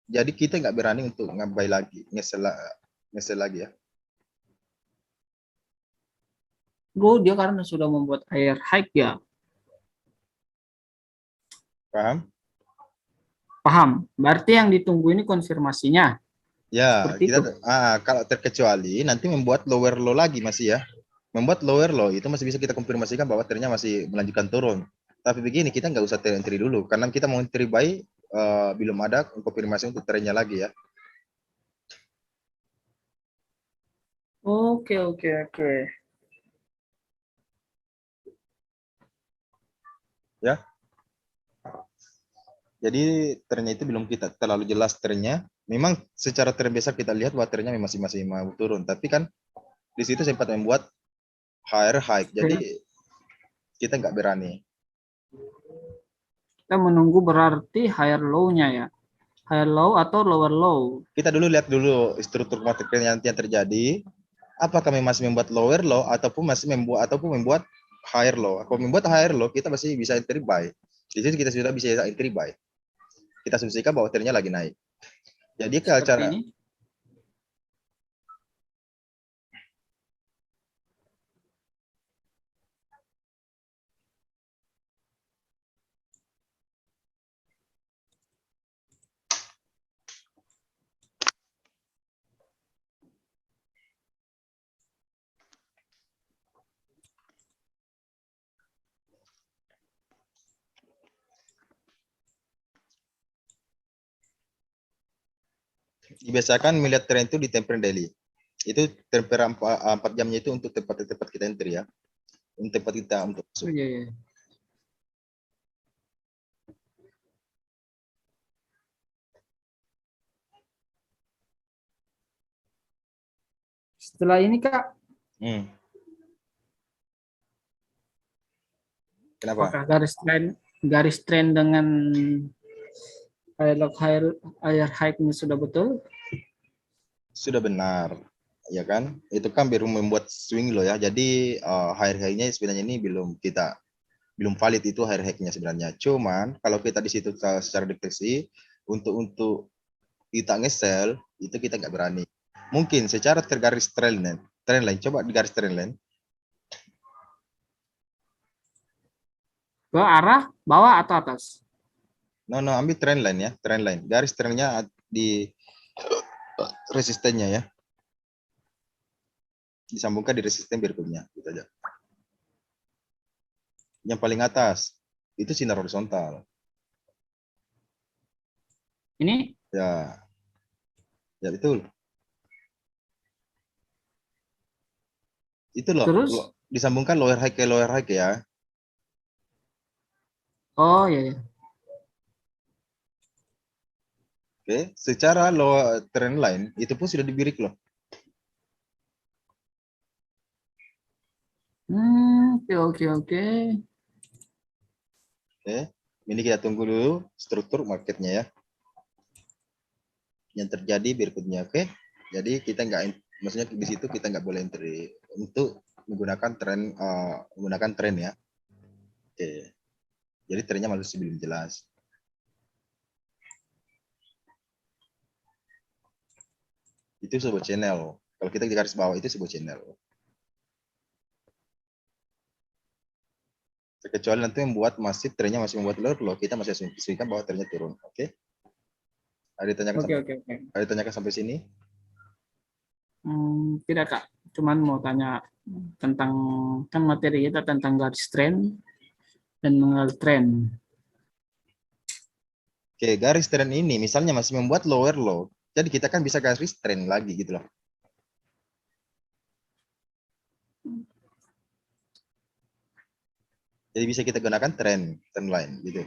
Speaker 1: Jadi kita nggak berani untuk ngambil lagi, ngesel lagi ya.
Speaker 2: Bro, dia karena sudah membuat air high ya.
Speaker 1: Paham?
Speaker 2: Paham. Berarti yang ditunggu ini konfirmasinya.
Speaker 1: Ya,
Speaker 2: Seperti itu.
Speaker 1: kalau terkecuali nanti membuat lower low lagi masih ya. Membuat lower low itu masih bisa kita konfirmasikan bahwa trennya masih melanjutkan turun. Tapi begini, kita nggak usah entry dulu karena kita mau entry buy belum ada konfirmasi untuk trennya lagi ya.
Speaker 2: Oke, oke, oke.
Speaker 1: Ya. Jadi trennya itu belum kita terlalu jelas trennya. Memang secara tren besar kita lihat bahwa trennya masih mau turun. Tapi kan di situ sempat membuat higher high. Jadi kita nggak berani.
Speaker 2: Kita menunggu berarti higher low-nya ya. Higher low atau lower low.
Speaker 1: Kita dulu lihat dulu struktur market yang terjadi. Apakah masih membuat lower low ataupun membuat higher low. Kalau membuat higher low kita masih bisa entry buy. Di situ kita sudah bisa entry buy. Kita asumsikan bahwa trennya lagi naik. Jadi kalau
Speaker 2: Seperti
Speaker 1: cara
Speaker 2: ini.
Speaker 1: dibiasakan melihat tren itu di temper daily. Itu temper 4 jamnya itu untuk tempat-tempat kita entry ya. Untuk tempat kita untuk
Speaker 2: Oh,
Speaker 1: masuk.
Speaker 2: iya, iya. Setelah ini, Kak,
Speaker 1: Hmm. Kenapa?
Speaker 2: apakah garis tren dengan higher high-nya sudah betul?
Speaker 1: Sudah benar. Ya kan? Itu kan baru membuat swing loh ya. Jadi higher high-nya sebenarnya ini belum kita belum valid itu higher high-nya sebenarnya. Cuman kalau kita di situ secara deteksi untuk kita nge-sell itu kita nggak berani. Mungkin secara tergaris trendline coba di garis trendline.
Speaker 2: Ke arah bawah atau atas?
Speaker 1: No, ambil trendline ya, trendline. Garis trendnya di resistennya ya. Disambungkan di resisten berikutnya, gitu aja. Yang paling atas itu sinar horizontal.
Speaker 2: Ini?
Speaker 1: Ya, ya betul. Itu loh,
Speaker 2: Terus?
Speaker 1: disambungkan lower high ya.
Speaker 2: Oh ya, ya.
Speaker 1: Oke, secara lower trend line itu pun sudah dibirik loh.
Speaker 2: Oke, oke, oke.
Speaker 1: Oke, ini kita tunggu dulu struktur marketnya ya. Yang terjadi berikutnya, oke. Jadi kita nggak, maksudnya di situ kita nggak boleh entry untuk menggunakan tren ya. Oke, jadi trennya masih belum jelas. Itu sebuah channel. Kalau kita di garis bawah itu sebuah channel. Kecuali nanti membuat trennya masih membuat lower low, kita masih asumsikan bahwa trennya turun. Oke. Ada ditanyakan
Speaker 2: Oke,
Speaker 1: sampai
Speaker 2: oke, oke.
Speaker 1: ada ditanyakan sampai sini?
Speaker 2: Tidak, Kak. Cuman mau tanya tentang, kan materi kita tentang garis trend dan mengenal trend.
Speaker 1: Oke, garis trend ini misalnya masih membuat lower low. Jadi kita kan bisa garis trend lagi gitu loh. Jadi bisa kita gunakan trend line gitu.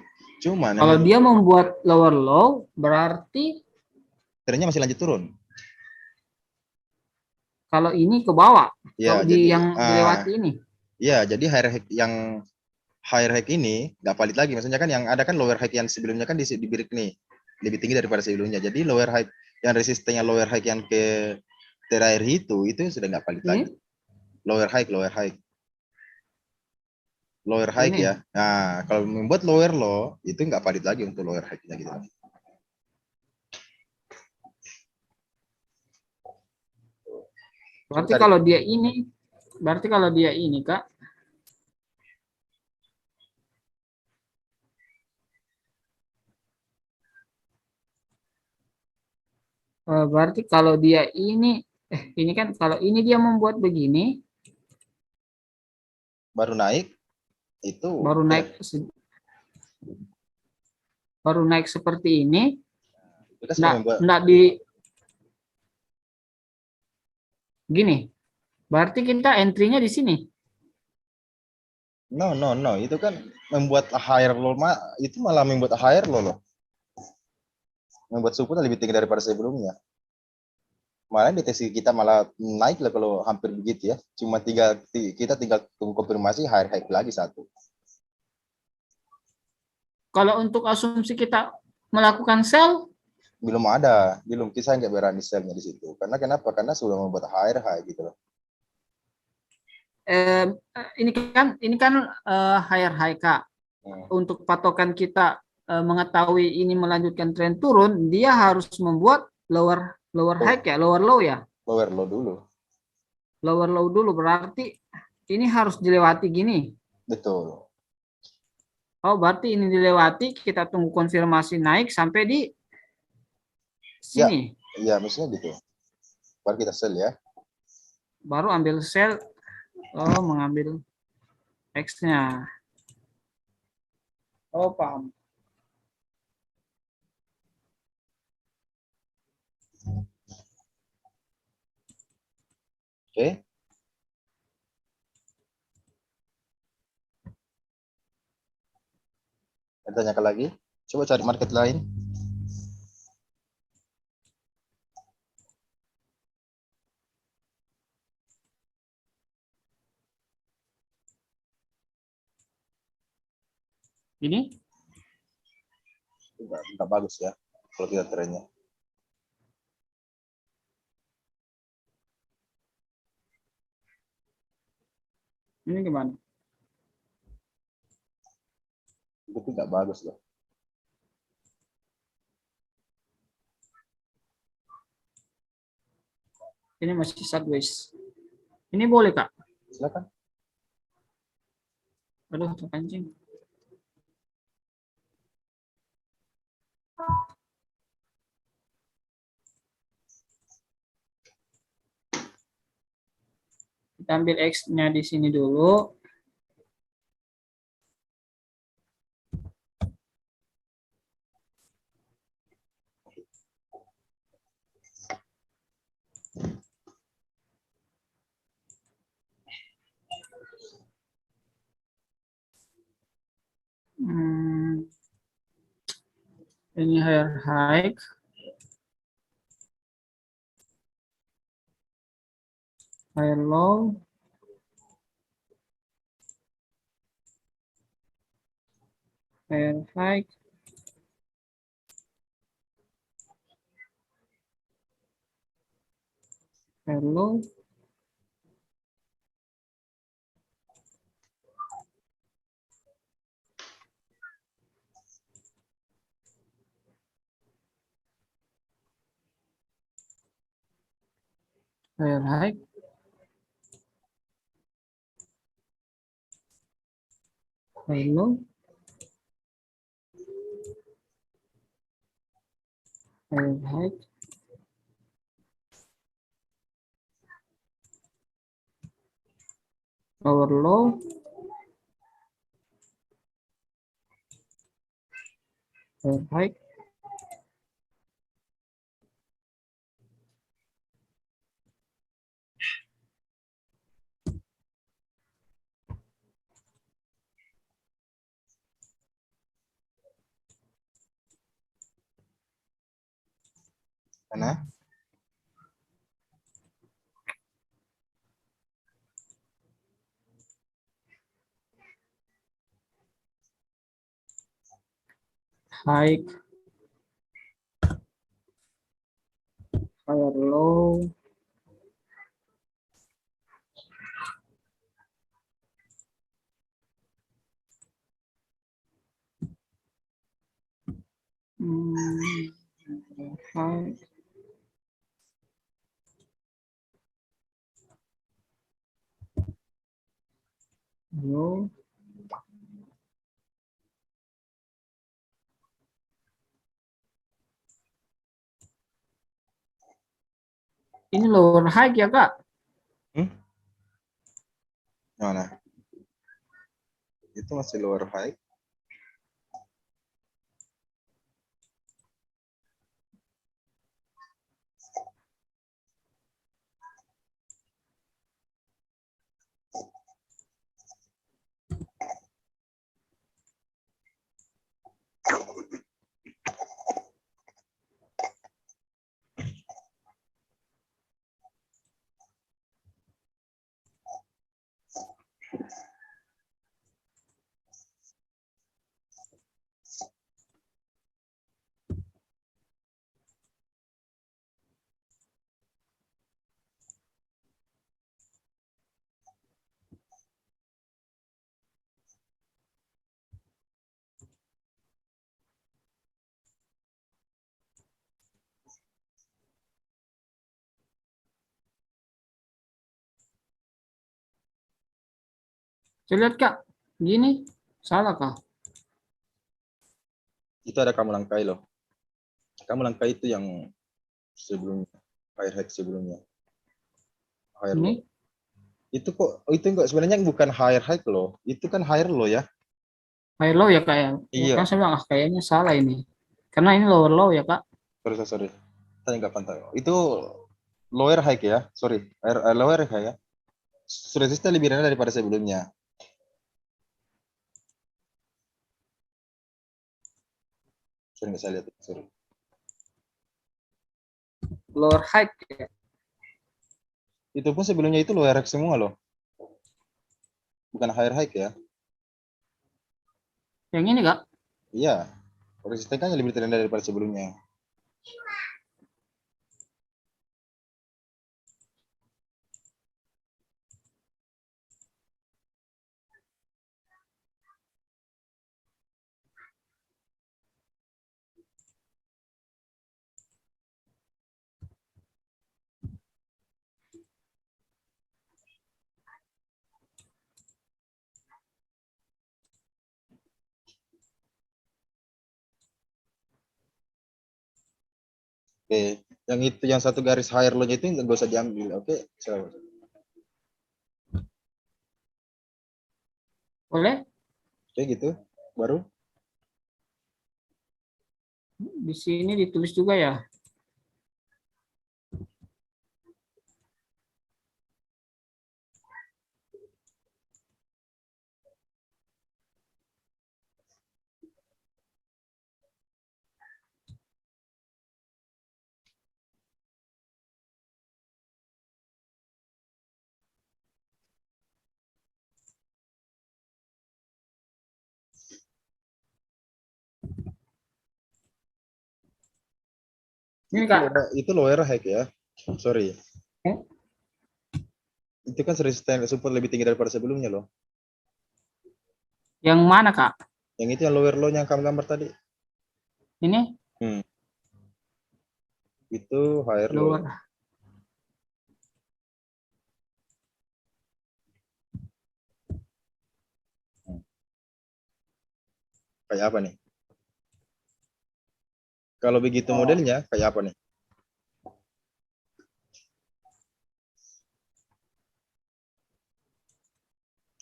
Speaker 1: Cuman
Speaker 2: Kalau dia membuat lower low, berarti
Speaker 1: trennya masih lanjut turun.
Speaker 2: kalau ini ke bawah,
Speaker 1: Ya,
Speaker 2: di
Speaker 1: jadi
Speaker 2: yang dilewati ini.
Speaker 1: ya, jadi higher high ini nggak valid lagi. Maksudnya kan yang ada kan lower high yang sebelumnya kan di break nih lebih tinggi daripada sebelumnya. Jadi lower high yang resistennya lower high yang ke terakhir itu sudah nggak valid lagi.
Speaker 2: Ini,
Speaker 1: Lower high
Speaker 2: ini.
Speaker 1: ya. Nah, kalau membuat lower low itu nggak valid lagi untuk lower high-nya gitu. Coba
Speaker 2: Berarti
Speaker 1: cari.
Speaker 2: kalau dia ini, berarti kalau dia ini, Kak, berarti kalau dia ini kan kalau ini dia membuat begini,
Speaker 1: Baru naik itu
Speaker 2: baru naik, baru naik seperti ini,
Speaker 1: kita sudah
Speaker 2: enggak,
Speaker 1: membuat
Speaker 2: enggak di gini. Berarti kita entry-nya di sini.
Speaker 1: no itu kan membuat higher low itu malah membuat higher low, membuat suku lebih tinggi daripada sebelumnya. Malah deteksi kita malah naik lah kalau hampir begitu ya. Cuma kita tinggal tunggu konfirmasi higher high lagi satu.
Speaker 2: Kalau untuk asumsi kita melakukan sell,
Speaker 1: Belum kita nggak berani sell-nya di situ. Karena kenapa? Karena sudah membuat higher high gitu loh.
Speaker 2: eh, ini kan higher high, Kak. Untuk patokan kita mengetahui ini melanjutkan tren turun, dia harus membuat lower lower high ya, lower low ya.
Speaker 1: Lower low dulu.
Speaker 2: Lower low dulu berarti ini harus dilewati gini.
Speaker 1: Betul.
Speaker 2: Oh, berarti ini dilewati, kita tunggu konfirmasi naik sampai di
Speaker 1: Ya,
Speaker 2: sini.
Speaker 1: ya mestinya gitu. Baru kita sell ya.
Speaker 2: Baru ambil sell, oh mengambil X-nya. Oh, paham.
Speaker 1: Oke. Tanyakan lagi. Coba cari market lain.
Speaker 2: Ini
Speaker 1: Enggak bagus ya kalau kita trennya.
Speaker 2: gimana?
Speaker 1: Itu nggak bagus loh.
Speaker 2: Ini masih sideways. Ini boleh, Kak?
Speaker 1: Silakan.
Speaker 2: Aduh, terpancing. Kita ambil X-nya di sini dulu. Ini higher high. Higher low. Higher high. Higher low. Higher high. Higher low. Higher high. Lower low. Higher high.
Speaker 1: Mana?
Speaker 2: High. Higher low. High. Low. Ini lower high ya, Kak?
Speaker 1: Mana? Itu masih lower high.
Speaker 2: Saya lihat, Kak. Gini. Salah, Kak?
Speaker 1: Itu ada kamu langkai loh. Kamu langkai itu yang sebelumnya, higher high sebelumnya. Higher low.
Speaker 2: Ini.
Speaker 1: Itu kok itu enggak sebenarnya bukan higher high low. Itu kan higher low ya.
Speaker 2: High low ya, Kak ya? Kan
Speaker 1: Iya.
Speaker 2: saya bilang, kayaknya salah ini. Karena ini lower low ya, Kak?
Speaker 1: Sorry. Saya nggak pantau. Itu lower high ya. Sorry. Lower high ya. Resistnya lebih rendah daripada sebelumnya. Sorry, nggak saya lihat. Sorry.
Speaker 2: Lower high ya?
Speaker 1: Itu pun sebelumnya itu lower high semua loh. Bukan higher high ya.
Speaker 2: Yang ini, Kak?
Speaker 1: Iya. Resistnya kan lebih rendah daripada sebelumnya. Oke, yang itu yang satu garis higher low-nya itu nggak usah diambil. Oke, silakan.
Speaker 2: Boleh?
Speaker 1: Oke gitu. Baru
Speaker 2: Di sini ditulis juga ya. Ini Kak.
Speaker 1: itu lower high ya. Sorry.
Speaker 2: Eh,
Speaker 1: Itu kan resisten support lebih tinggi daripada sebelumnya loh.
Speaker 2: Yang mana Kak?
Speaker 1: Yang itu yang lower low-nya yang kamu gambar tadi.
Speaker 2: Ini
Speaker 1: Itu higher low.
Speaker 2: lower.
Speaker 1: Kayak apa nih? Kalau begitu modelnya kayak apa nih?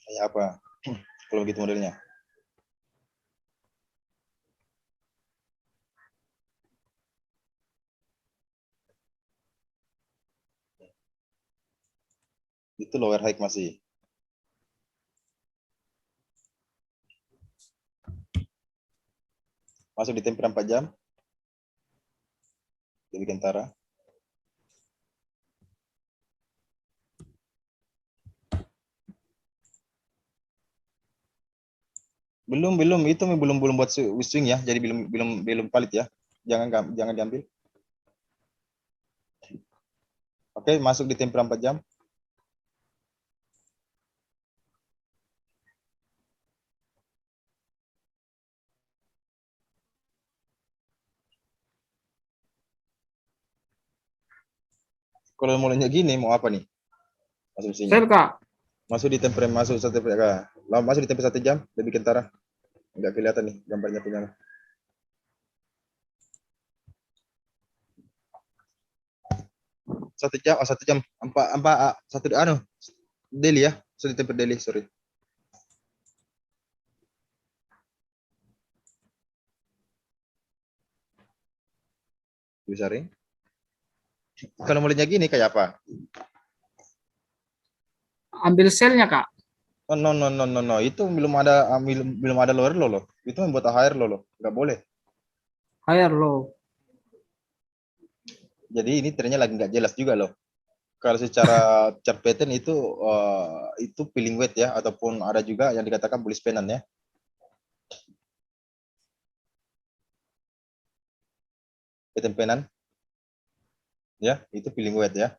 Speaker 1: Kayak apa? Kalau begitu modelnya. Itu lower high masih. Masuk di temper 4 jam. Jadi kentara. Belum itu belum buat swing ya. Jadi belum valid ya. Jangan diambil. Oke, masuk di temper 4 jam. Kalau mulainya gini mau apa nih? Asumsinya.
Speaker 2: Sel Kak.
Speaker 1: Masuk di temper masuk di temper 1 jam lebih kentara. Enggak kelihatan nih gambarnya punya. 1 jam, 1 jam, satu daily ya, sudah temper daily, sorry. Bisa ring. Kalau mulainya gini kayak apa?
Speaker 2: Ambil selnya Kak.
Speaker 1: Oh, no. Itu belum ada lower low loh. Itu membuat higher low loh. Nggak boleh.
Speaker 2: Higher low.
Speaker 1: Jadi ini trennya lagi nggak jelas juga loh. Kalau secara chart pattern itu peeling weight ya, ataupun ada juga yang dikatakan bullish pennant ya. Pattern pennant. Ya, itu peeling weight ya.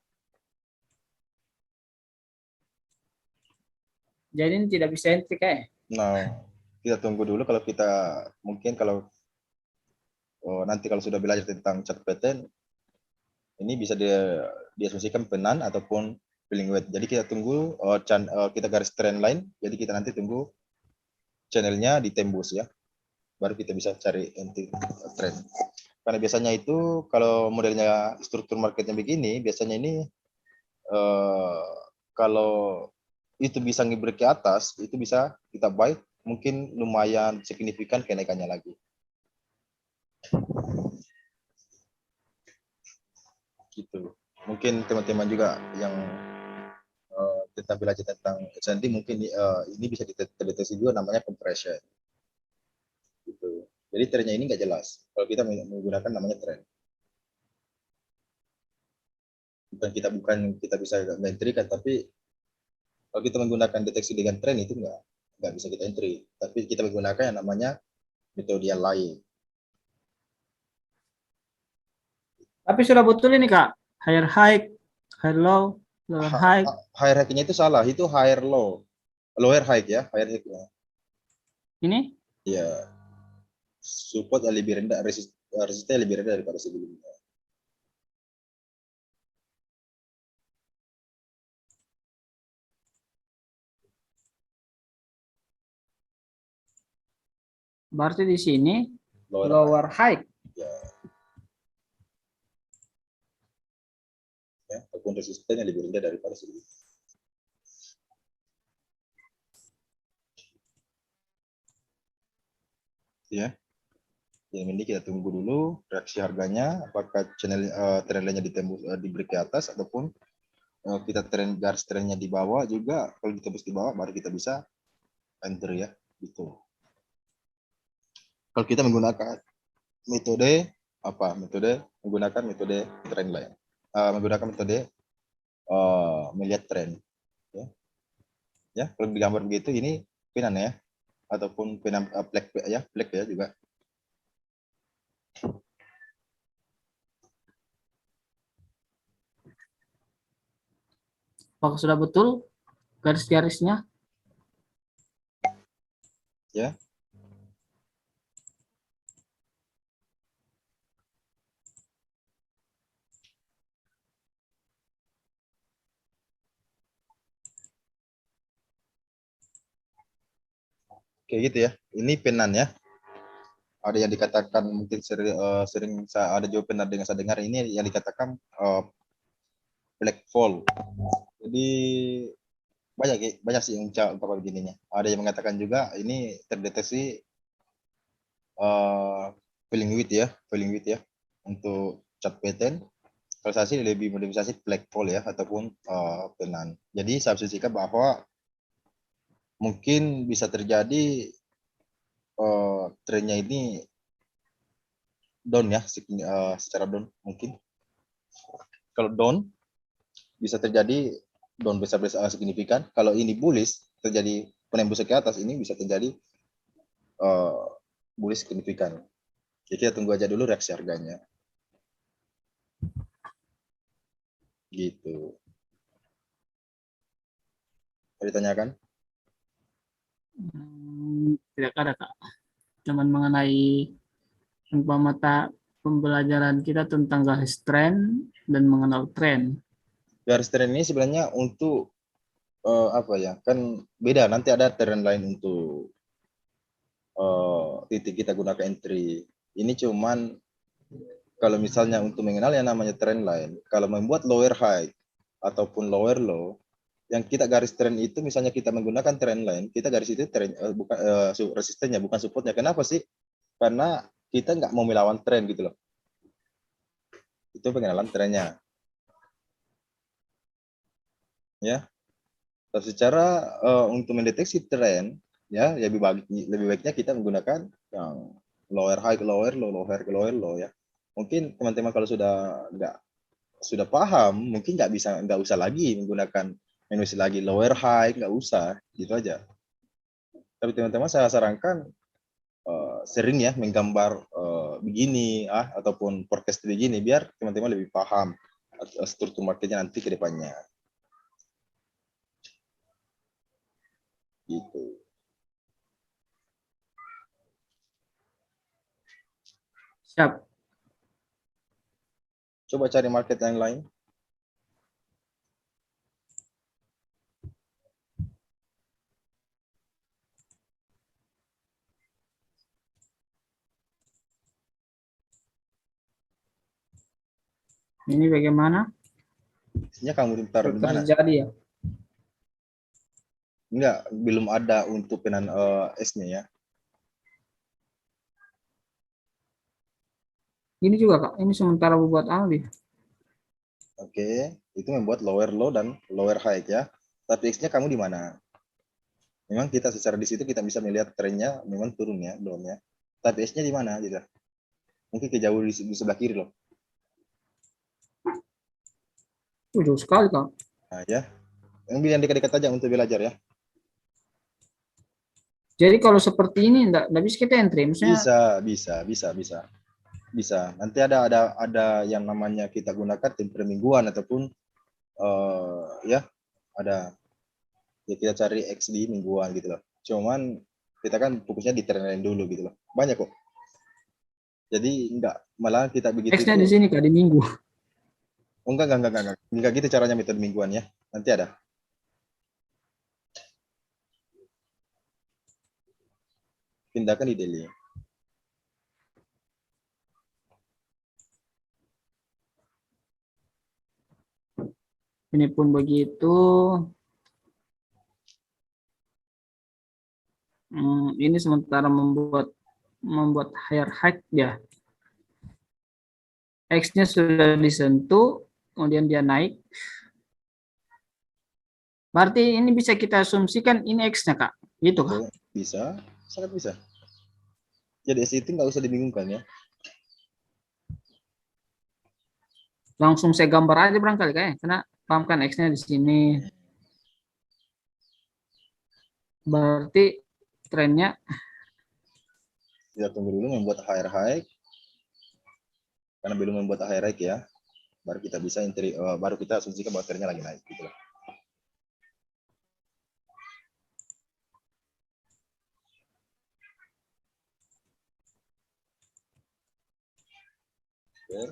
Speaker 2: Jadi ini tidak bisa entry kayak.
Speaker 1: Nah, kita tunggu dulu kalau kita mungkin kalau nanti kalau sudah belajar tentang chart pattern ini bisa diasumsikan penan ataupun peeling weight. Jadi kita tunggu kita garis trend line. Jadi kita nanti tunggu channelnya ditembus ya. Baru kita bisa cari entry trend. Karena biasanya itu kalau modelnya struktur marketnya begini, biasanya ini kalau itu bisa ngebrek ke atas, itu bisa kita buy, mungkin lumayan signifikan kenaikannya lagi. Gitu. Mungkin teman-teman juga yang tentang belajar tentang XND mungkin ini bisa dideteksi juga namanya compression. Gitu. Jadi trennya ini nggak jelas. Kalau kita menggunakan namanya trend. Bukan kita bisa entry kan, tapi kalau kita menggunakan deteksi dengan tren itu nggak bisa kita entry. Tapi kita menggunakan yang namanya metode yang lain.
Speaker 2: Tapi sudah betul ini Kak. Higher high, higher low, lower high.
Speaker 1: Higher high-nya itu salah, itu higher low. Lower high ya, higher high-nya.
Speaker 2: Ini
Speaker 1: Ya, support yang lebih rendah, resisten lebih rendah daripada sebelumnya.
Speaker 2: berarti di sini
Speaker 1: Lower high.
Speaker 2: lower high.
Speaker 1: Ya. ataupun resisten yang lebih rendah daripada sebelumnya. Ya, yang ini kita tunggu dulu reaksi harganya, apakah channel trend line-nya ditembus di break ke atas ataupun kita garis trennya di bawah juga. Kalau ditembus di bawah baru kita bisa enter ya, gitu. Kalau kita menggunakan metode apa? Menggunakan metode trend line. Menggunakan metode melihat tren. Ya. Ya, kalau digambar begitu ini penan ya, ataupun penan black ya, black ya juga.
Speaker 2: Apakah sudah betul garis-garisnya?
Speaker 1: Ya. Kayak gitu ya. Ini penan ya. Ada yang dikatakan mungkin sering ada juga pernah dengar saya dengar ini yang dikatakan black fall. Jadi banyak sih yang ungkapan begininya. Ada yang mengatakan juga ini terdeteksi falling width ya untuk chart pattern. Kalau saya sih lebih modifikasi black fall ya ataupun penan. Jadi saya asumsikan bahwa mungkin bisa terjadi trennya ini down ya, secara down mungkin. Kalau down bisa terjadi down besar-besar signifikan. Kalau ini bullish terjadi penembus ke atas, ini bisa terjadi bullish signifikan. Jadi kita tunggu aja dulu reaksi harganya. Gitu. Mau ditanyakan?
Speaker 2: Tidak ada, Kak. Cuman mengenai mata pembelajaran kita tentang garis tren dan mengenal tren.
Speaker 1: Garis tren ini sebenarnya untuk apa ya? Kan beda. Nanti ada tren lain untuk titik kita gunakan entry. Ini cuman kalau misalnya untuk mengenal yang namanya trend line, kalau membuat lower high ataupun lower low, yang kita garis trend itu misalnya kita menggunakan trend line, kita garis itu trend, bukan resistennya, bukan supportnya. Kenapa sih? Karena kita nggak mau melawan trend gitu loh. Itu pengenalan trennya. Ya. Tapi secara untuk mendeteksi tren, ya lebih baiknya kita menggunakan yang lower high ke lower low, lower ke lower low ya. Mungkin teman-teman kalau sudah paham, mungkin nggak usah lagi menggunakan menulis lagi lower high, nggak usah, gitu aja. Tapi teman-teman saya sarankan sering ya menggambar begini ataupun forecast begini biar teman-teman lebih paham struktur marketnya nanti ke depannya. Gitu.
Speaker 2: Siap.
Speaker 1: Coba cari market yang lain.
Speaker 2: Ini bagaimana?
Speaker 1: Isinya kamu taruh di mana?
Speaker 2: Terjadi ya.
Speaker 1: Enggak, belum ada untuk penan S-nya ya.
Speaker 2: Ini juga, Kak. Ini sementara buat Aldi.
Speaker 1: Oke, itu membuat lower low dan lower high ya. Tapi X-nya kamu di mana? Memang kita secara di situ kita bisa melihat trennya memang turun ya, down ya. Tapi S-nya di mana gitu? Mungkin kejauh di sebelah kiri loh.
Speaker 2: Jauh sekali, Kak.
Speaker 1: Nah ya, yang dekat-dekat aja untuk belajar ya.
Speaker 2: Jadi kalau seperti ini enggak bisa kita entry, maksudnya
Speaker 1: Bisa. Nanti ada yang namanya kita gunakan tim per mingguan ataupun ya ada ya kita cari X di mingguan gitu loh. Cuman kita kan fokusnya di trend line dulu gitu loh. Banyak kok. Jadi malah kita begitu
Speaker 2: X-nya
Speaker 1: itu
Speaker 2: di sini, Kak, di minggu.
Speaker 1: oh, enggak gitu caranya metode mingguan ya. Nanti ada. Pindahkan di daily.
Speaker 2: Ini pun begitu. Ini sementara membuat higher high ya. X-nya sudah disentuh, kemudian dia naik. Berarti ini bisa kita asumsikan ini X-nya, Kak. Gitu, Kak?
Speaker 1: Bisa, sangat bisa. Jadi itu nggak usah dibingungkan ya.
Speaker 2: Langsung saya gambar aja barangkali, Kak, ya. Karena paham kan X-nya di sini. Berarti trennya
Speaker 1: Kita tunggu dulu membuat higher high. Karena belum membuat higher high ya. Baru kita bisa baru kita asumsikan bahwa trennya lagi naik gitu lah. Oke.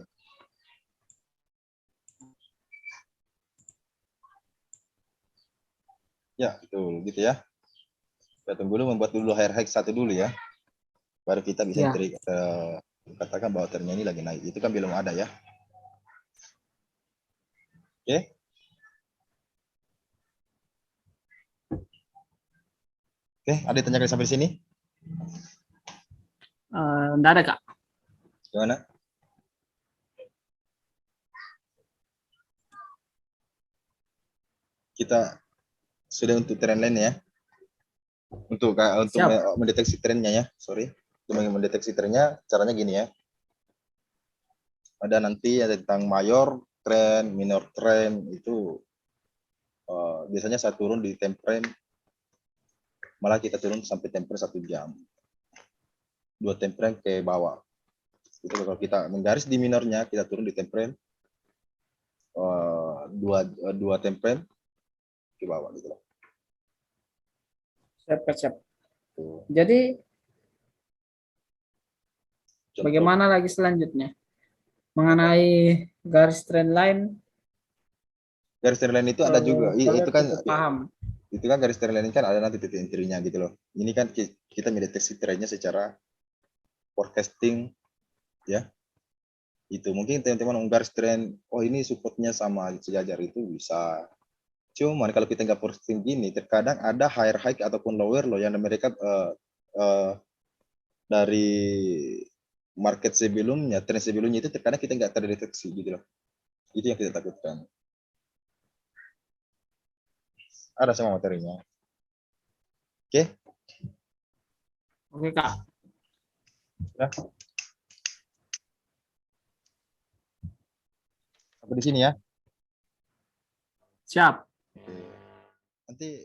Speaker 1: Ya, betul gitu ya. Kita tunggu dulu membuat dulu higher high satu dulu ya. Baru kita bisa
Speaker 2: ya.
Speaker 1: katakan bahwa trennya ini lagi naik. Itu kan belum ada ya. Oke. Oke, ada yang tanyakan sampai sini?
Speaker 2: Enggak ada, Kak.
Speaker 1: Gimana? Kita sudah untuk tren lain ya. Untuk mendeteksi trennya ya, sorry. Untuk mendeteksi trennya, caranya gini ya. Ada nanti ada tentang mayor tren, minor tren itu biasanya saya turun di time frame, malah kita turun sampai time frame 1 jam. 2 time frame ke bawah. Itu kalau kita menggaris di minornya, kita turun di time frame dua time frame ke bawah gitu lah.
Speaker 2: Siap. Jadi
Speaker 1: Contoh,
Speaker 2: bagaimana lagi selanjutnya? Mengenai garis trend line.
Speaker 1: garis trend line itu ada juga. Itu kan
Speaker 2: paham.
Speaker 1: Itu kan garis trend line kan ada nanti titik intinya gitu loh. Ini kan kita mendeteksi trennya secara forecasting ya. Itu mungkin teman-teman garis trend, oh ini supportnya sama sejajar itu bisa. Cuman kalau kita nggak forecasting gini, terkadang ada higher high ataupun lower low yang mereka dari market sebelumnya, tren sebelumnya itu terkadang kita nggak terdeteksi gitu loh. Itu yang kita takutkan. Ada sama materinya. Oke?
Speaker 2: Oke, Kak.
Speaker 1: Ya. Sampai di sini ya.
Speaker 2: Siap.
Speaker 1: Nanti